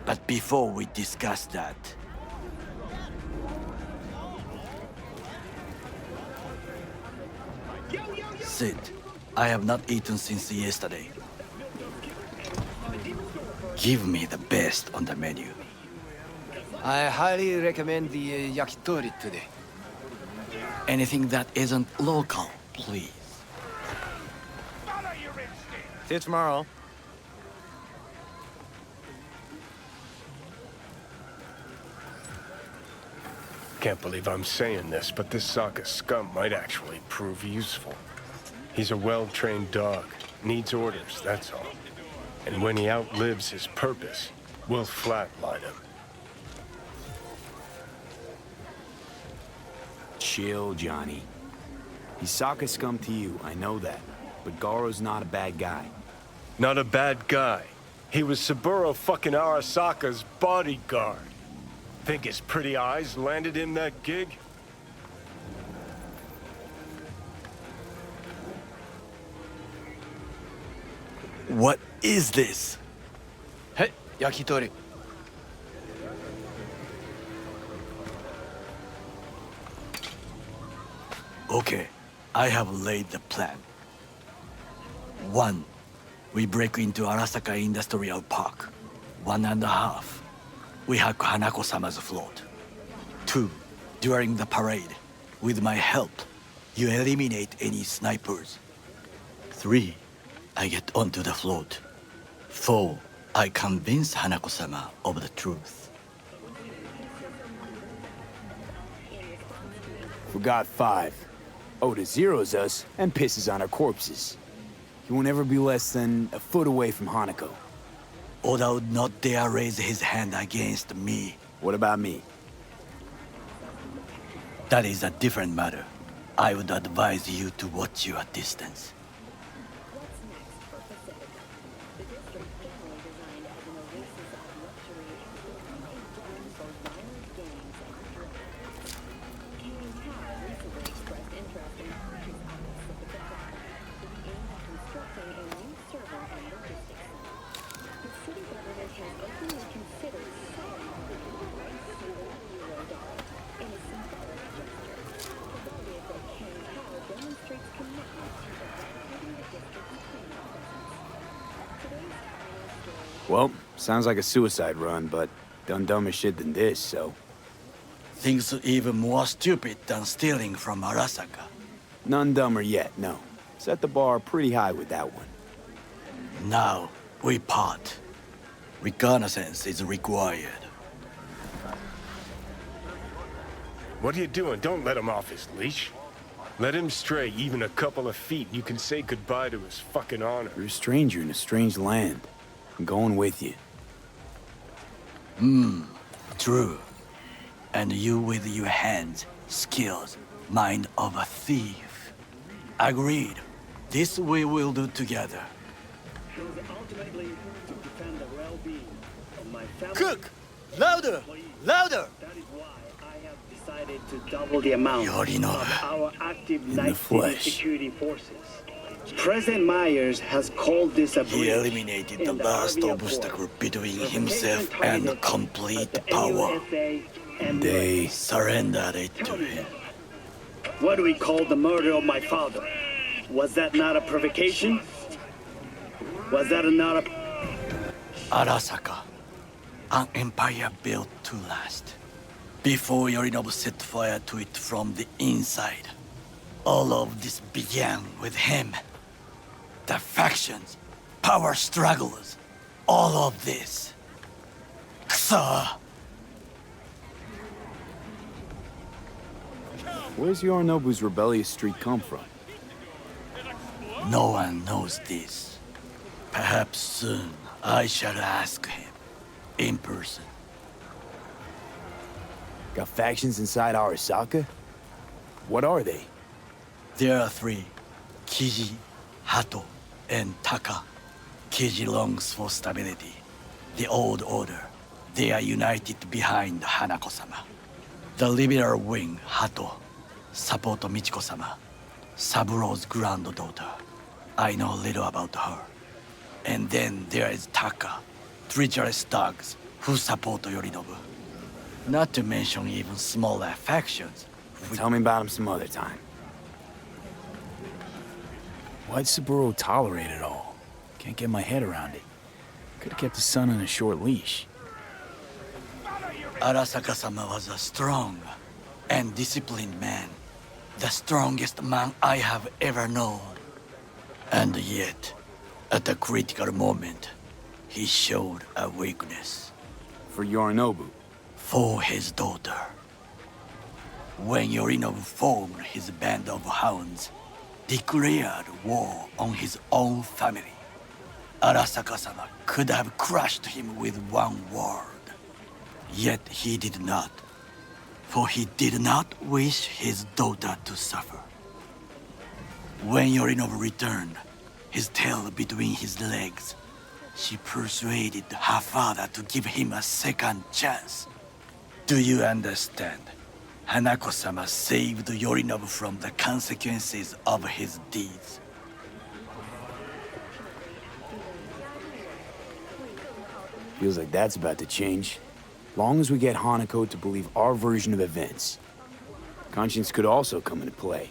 But before we discuss that... Sid, I have not eaten since yesterday. Give me the best on the menu. I highly recommend the yakitori today. Anything that isn't local, please. See you tomorrow. Can't believe I'm saying this, but this Sokka scum might actually prove useful. He's a well-trained dog. Needs orders, that's all. And when he outlives his purpose, we'll flatline him. Chill, Johnny. He's Sokka scum to you, I know that. But Garo's not a bad guy. Not a bad guy. He was Saburo fucking Arasaka's bodyguard. Think his pretty eyes landed him that gig? What is this? Hey, yakitori. Okay, I have laid the plan. 1. We break into Arasaka Industrial Park. 1.5. We hack Hanako-sama's float. 2. During the parade, with my help, you eliminate any snipers. 3. I get onto the float. 4. I convince Hanako-sama of the truth. Forgot 5. Oda zeros us and pisses on our corpses. He won't ever be less than a foot away from Hanako. Oda would not dare raise his hand against me. What about me? That is a different matter. I would advise you to watch your distance. Well, sounds like a suicide run, but done dumber shit than this, so... Things even more stupid than stealing from Arasaka. None dumber yet, no. Set the bar pretty high with that one. Now, we part. Reconnaissance is required. What are you doing? Don't let him off his leash. Let him stray even a couple of feet, and you can say goodbye to his fucking honor. You're a stranger in a strange land. I'm going with you. True. And you with your hands, skills, mind of a thief. Agreed. This we will do together. Ultimately, to defend the well-being of my family. Cook! Louder! Louder! That is why I have decided to double the amount of our active night security forces. President Myers has called this a breach. He eliminated the last obstacle between himself and complete power. They surrendered it to him. What do we call the murder of my father? Was that not a provocation? Was that not a... Arasaka, an empire built to last. Before Yorinobu set fire to it from the inside. All of this began with him. The factions, power struggles, all of this. Kusa! Where's Yorinobu's rebellious streak come from? No one knows this. Perhaps soon I shall ask him in person. Got factions inside Arasaka? What are they? There are three. Kiji, Hato, and Taka. Kiji longs for stability. The old order. They are united behind Hanako-sama. The liberal wing, Hato, support Michiko-sama, Saburo's granddaughter. I know little about her. And then there is Taka, treacherous dogs who support Yorinobu. Not to mention even smaller factions. Tell me about him some other time. Why'd Saburo tolerate it all? Can't get my head around it. Could've kept his son on a short leash. Arasaka-sama was a strong and disciplined man. The strongest man I have ever known. And yet, at a critical moment, he showed a weakness. For Yorinobu? For his daughter. When Yorinobu formed his band of hounds, declared war on his own family, Arasaka-sama could have crushed him with one word. Yet he did not. For he did not wish his daughter to suffer. When Yorinobu returned, his tail between his legs, she persuaded her father to give him a second chance. Do you understand? Hanako-sama saved Yorinobu from the consequences of his deeds. Feels like that's about to change. Long as we get Hanako to believe our version of events. Conscience could also come into play,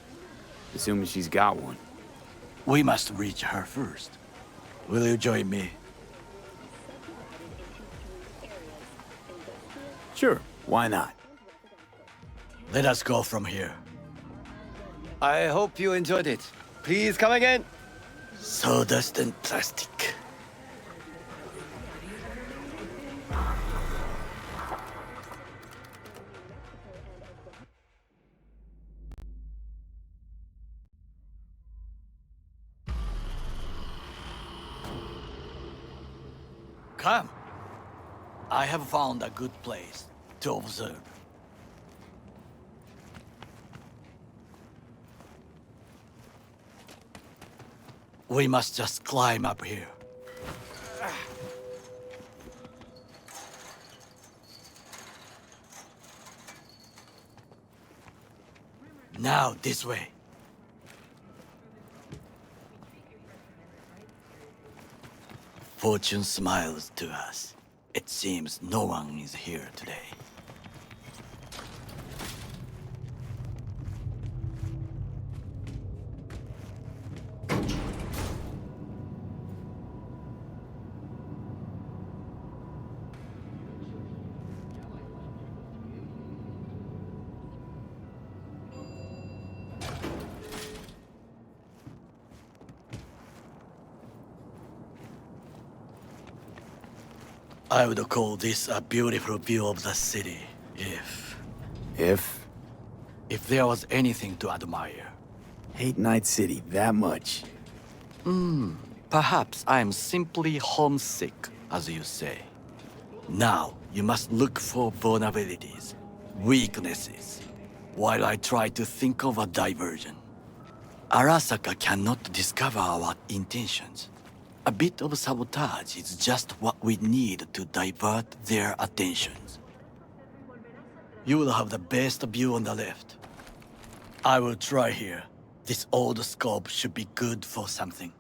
assuming she's got one. We must reach her first. Will you join me? Sure, why not? Let us go from here. I hope you enjoyed it. Please come again. Sawdust and plastic. Come. I have found a good place to observe. We must just climb up here. Now, this way. Fortune smiles to us. It seems no one is here today. I would call this a beautiful view of the city, If? If there was anything to admire. Hate Night City that much. Perhaps I am simply homesick, as you say. Now, you must look for vulnerabilities, weaknesses, while I try to think of a diversion. Arasaka cannot discover our intentions. A bit of sabotage is just what we need to divert their attentions. You will have the best view on the left. I will try here. This old scope should be good for something.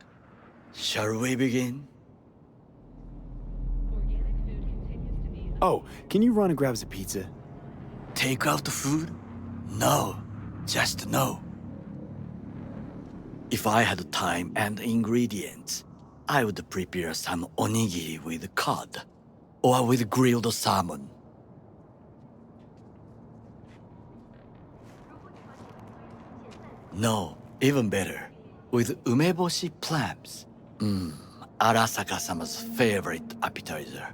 Shall we begin? Oh, can you run and grab us a pizza? Take out the food? No, just no. If I had time and ingredients, I would prepare some onigiri with cod, or with grilled salmon. No, even better, with umeboshi clams. Arasaka-sama's favorite appetizer.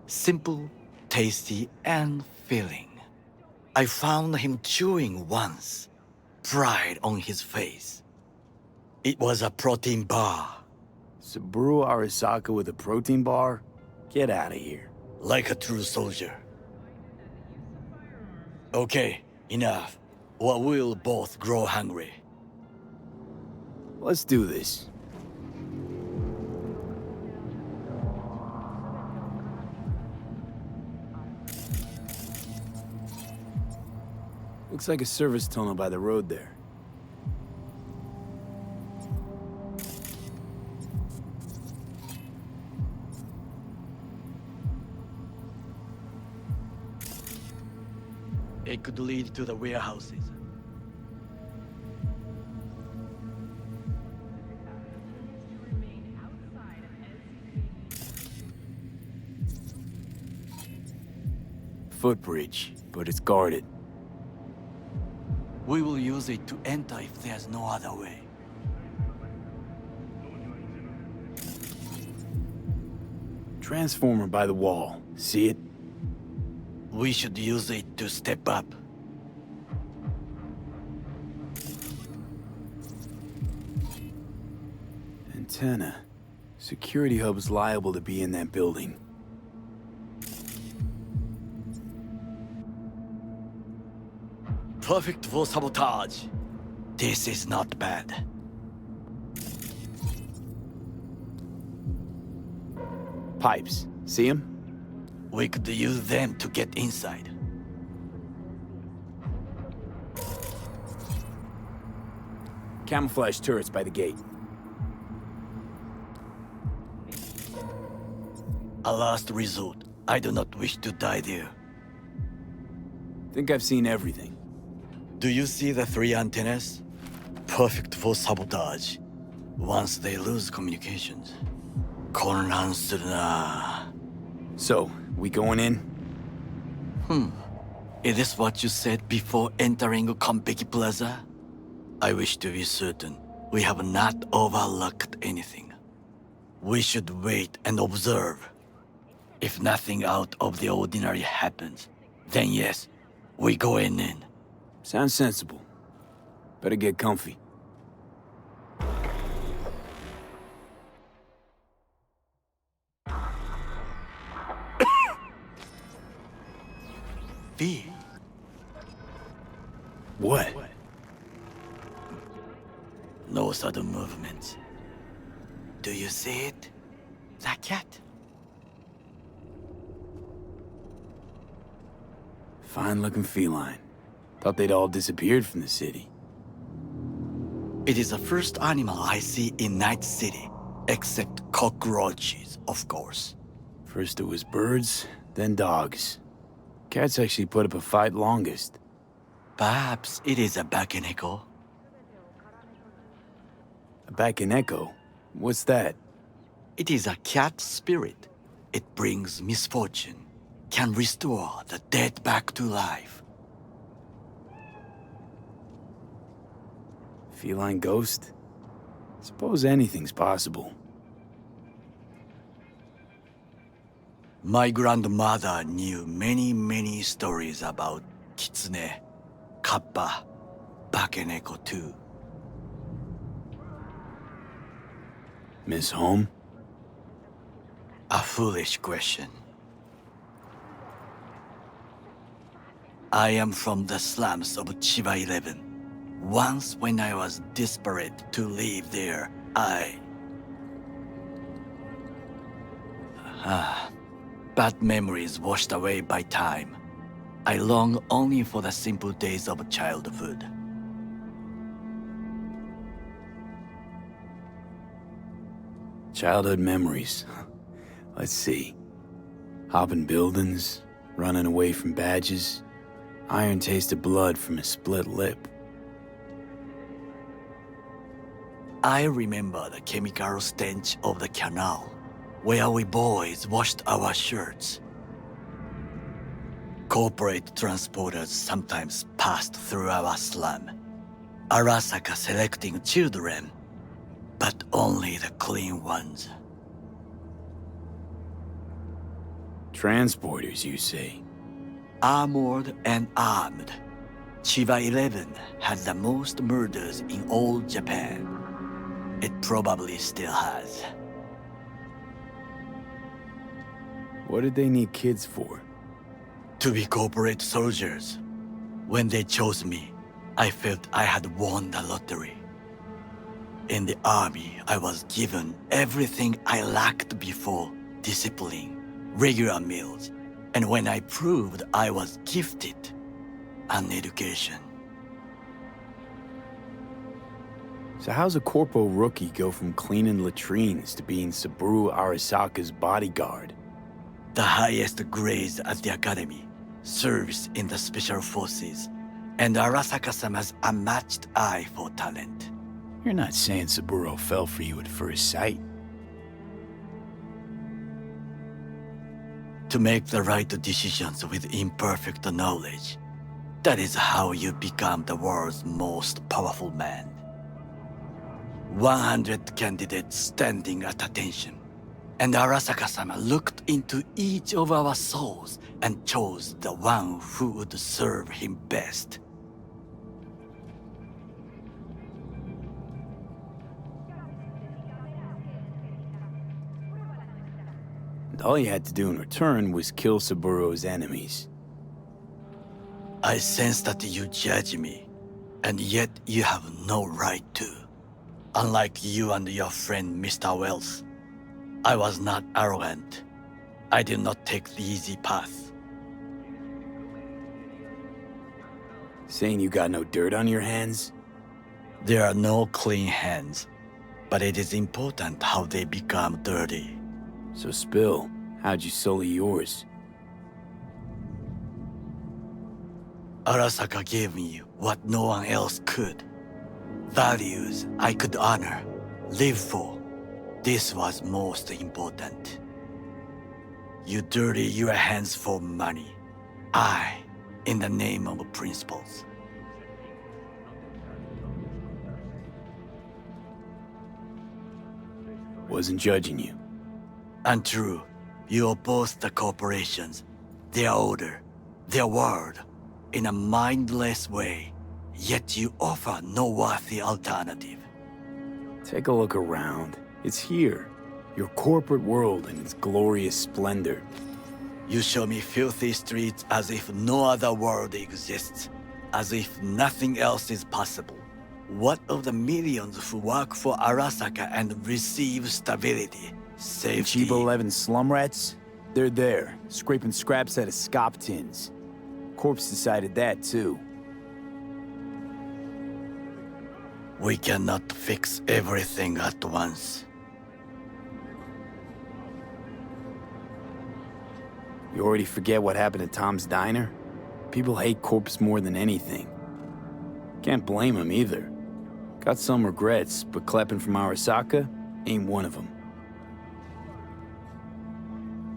Simple, tasty, and filling. I found him chewing once, pride on his face. It was a protein bar. Saburo Arasaka with a protein bar? Get out of here. Like a true soldier. Okay, enough. Or we'll both grow hungry. Let's do this. Looks like a service tunnel by the road there. It could lead to the warehouses. Footbridge, but it's guarded. We will use it to enter if there's no other way. Transformer by the wall. See it? We should use it to step up. Antenna. Security hub's liable to be in that building. Perfect for sabotage. This is not bad. Pipes. See them? We could use them to get inside. Camouflage turrets by the gate. A last resort. I do not wish to die there. Think I've seen everything. Do you see the 3 antennas? Perfect for sabotage. Once they lose communications.混乱するな. So, we going in? Is this what you said before entering Konpeki Plaza? I wish to be certain we have not overlooked anything. We should wait and observe. If nothing out of the ordinary happens, then yes, we go in. Sounds sensible. Better get comfy. V. What? No sudden movements. Do you see it? That cat? Fine-looking feline. Thought they'd all disappeared from the city. It is the first animal I see in Night City, except cockroaches, of course. First it was birds, then dogs. Cats actually put up a fight longest. Perhaps it is a Bakeneko. A Bakeneko? What's that? It is a cat spirit. It brings misfortune, can restore the dead back to life. Feline ghost? Suppose anything's possible. My grandmother knew many stories about Kitsune, Kappa, Bakeneko too. Miss Home? A foolish question. I am from the slums of Chiba 11. Once when I was desperate to live there, bad memories washed away by time. I long only for the simple days of childhood. Childhood memories. Let's see. Hopping buildings, running away from badges, iron taste of blood from a split lip. I remember the chemical stench of the canal, where we boys washed our shirts. Corporate transporters sometimes passed through our slum, Arasaka selecting children, but only the clean ones. Transporters, you say? Armored and armed. Chiba 11 had the most murders in all Japan. It probably still has. What did they need kids for? To be corporate soldiers. When they chose me, I felt I had won the lottery. In the army, I was given everything I lacked before: discipline, regular meals, and when I proved I was gifted, an education. So how's a corpo rookie go from cleaning latrines to being Saburo Arasaka's bodyguard? The highest grades at the academy, service in the special forces, and Arasaka-sama's unmatched eye for talent. You're not saying Saburo fell for you at first sight? To make the right decisions with imperfect knowledge, that is how you become the world's most powerful man. 100 candidates standing at attention, and Arasaka-sama looked into each of our souls and chose the one who would serve him best. And all you had to do in return was kill Saburo's enemies. I sense that you judge me, and yet you have no right to. Unlike you and your friend Mr. Wells, I was not arrogant. I did not take the easy path. Saying you got no dirt on your hands? There are no clean hands, but it is important how they become dirty. So spill, how'd you sully yours? Arasaka gave me what no one else could. Values I could honor, live for. This was most important. You dirty your hands for money. I, in the name of principles. Wasn't judging you. Untrue. You oppose the corporations, their order, their word, in a mindless way, yet you offer no worthy alternative. Take a look around. It's here. Your corporate world in its glorious splendor. You show me filthy streets as if no other world exists, as if nothing else is possible. What of the millions who work for Arasaka and receive stability, safety? Chiba 11 slum rats? They're there, scraping scraps out of scop tins. Corpse decided that, too. We cannot fix everything at once. You already forget what happened at Tom's Diner? People hate Corpse more than anything. Can't blame him either. Got some regrets, but clapping from Arasaka ain't one of them.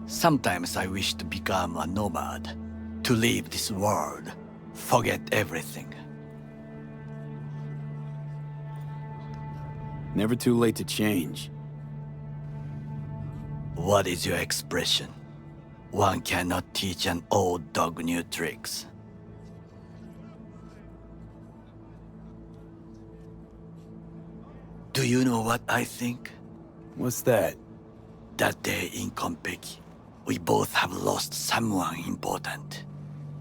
Sometimes I wish to become a nomad, to leave this world, forget everything. Never too late to change. What is your expression? One cannot teach an old dog new tricks. Do you know what I think? What's that? That day in Konpeki, we both have lost someone important.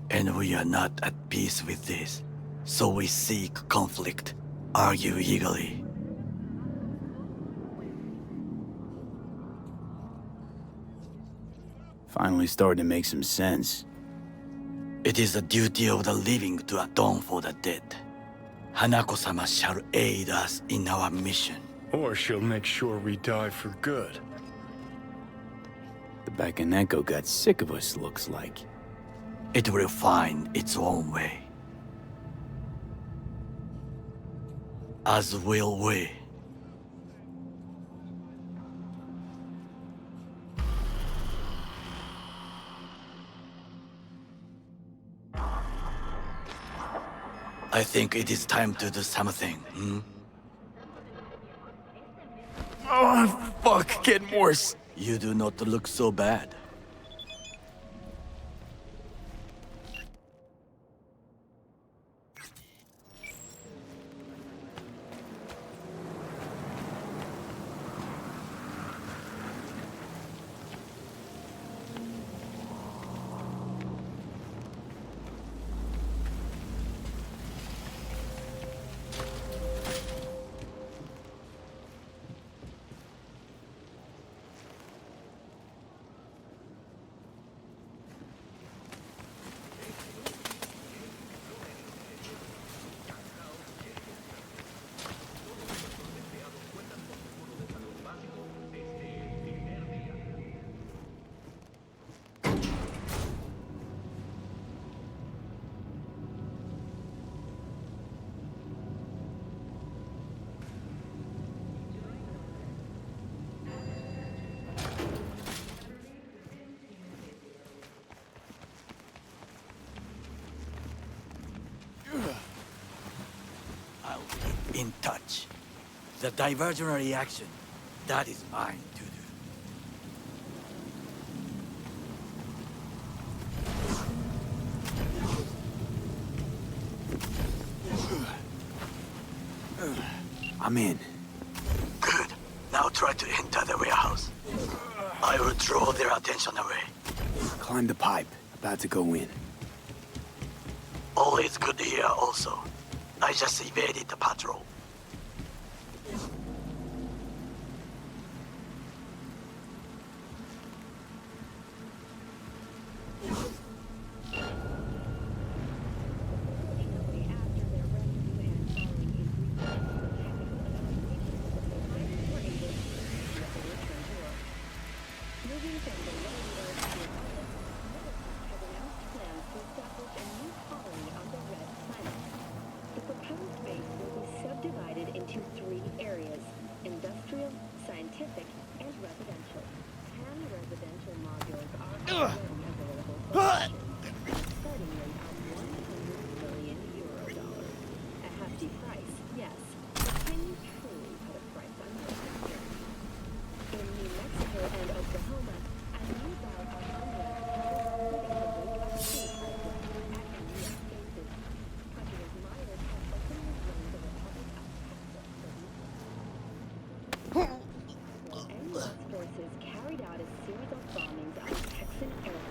And we are not at peace with this. So we seek conflict, argue eagerly. Finally starting to make some sense. It is the duty of the living to atone for the dead. Hanako-sama shall aid us in our mission. Or she'll make sure we die for good. The Bakaneko got sick of us, looks like. It will find its own way. As will we. I think it is time to do something, Oh, fuck, getting worse. You do not look so bad. I'll be in touch. The diversionary reaction, that is mine to do. I'm in. Good. Now try to enter the warehouse. I will draw their attention away. Climb the pipe. About to go in. All is good here also. I just evaded the patrol. forces carried out a series of bombings on Texan aircraft.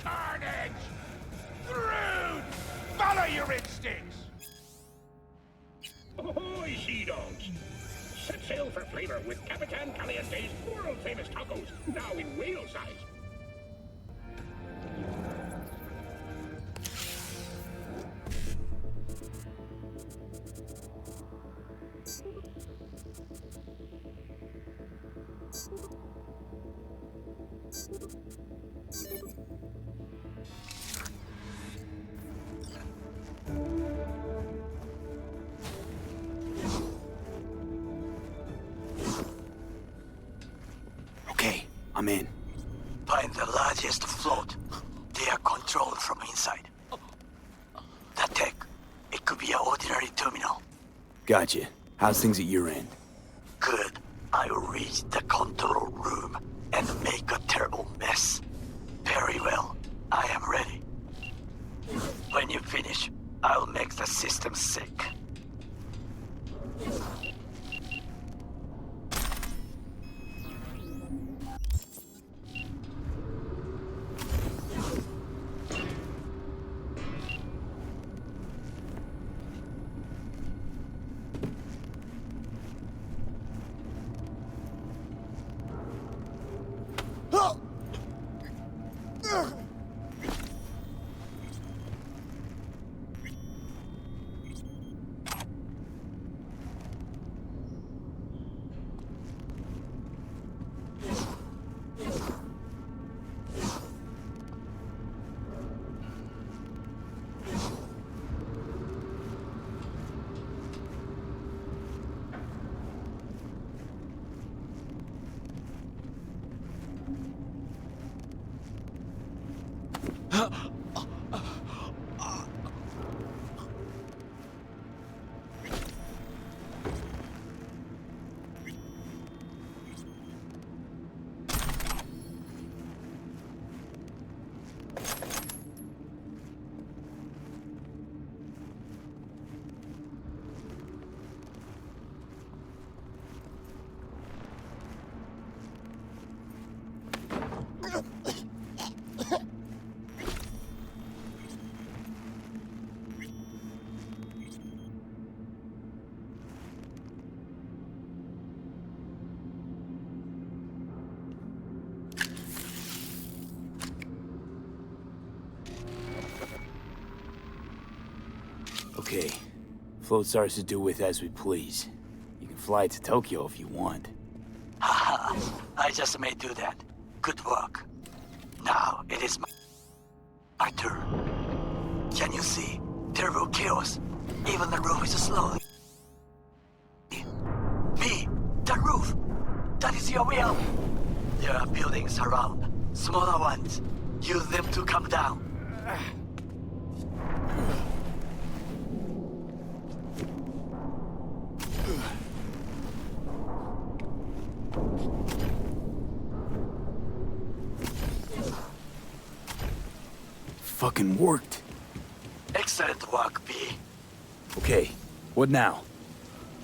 carnage! Rude! Follow your instincts! Ahoy, sea dogs! Set sail for flavor with Capitan Caliente's world-famous tacos, now in whale size. Okay, I'm in. Find the largest float. They are controlled from inside. That tech, it could be an ordinary terminal. Gotcha. How's things at your end? Good. I'll reach the control room and make a terrible mess. Very well. I am ready. When you finish, I'll make the system sick. Okay. Float's ours to do with as we please. You can fly to Tokyo if you want. Haha, I just may do that. Good work. Now it is my turn. Can you see? Terrible chaos. Even the roof is slowly. Me, the roof. That is your will. There are buildings around, smaller ones. Use them to come down. Fucking worked. Excellent work, B. Okay, what now?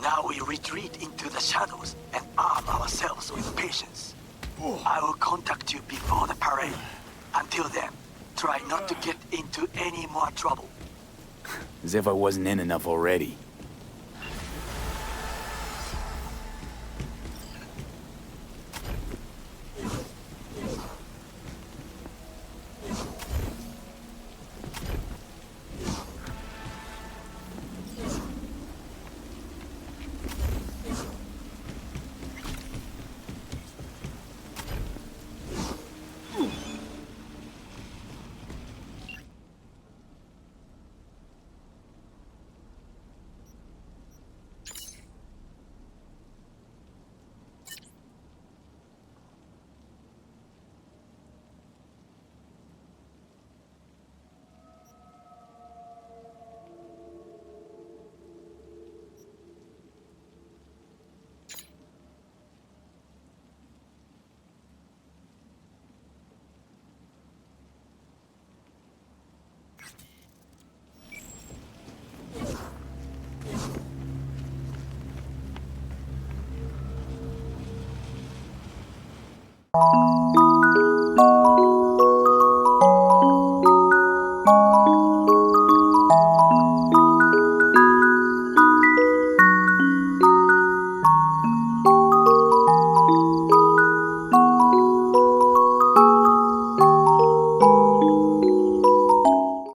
Now we retreat into the shadows and arm ourselves with patience. I will contact you before the parade. Until then, try not to get into any more trouble. As if I wasn't in enough already.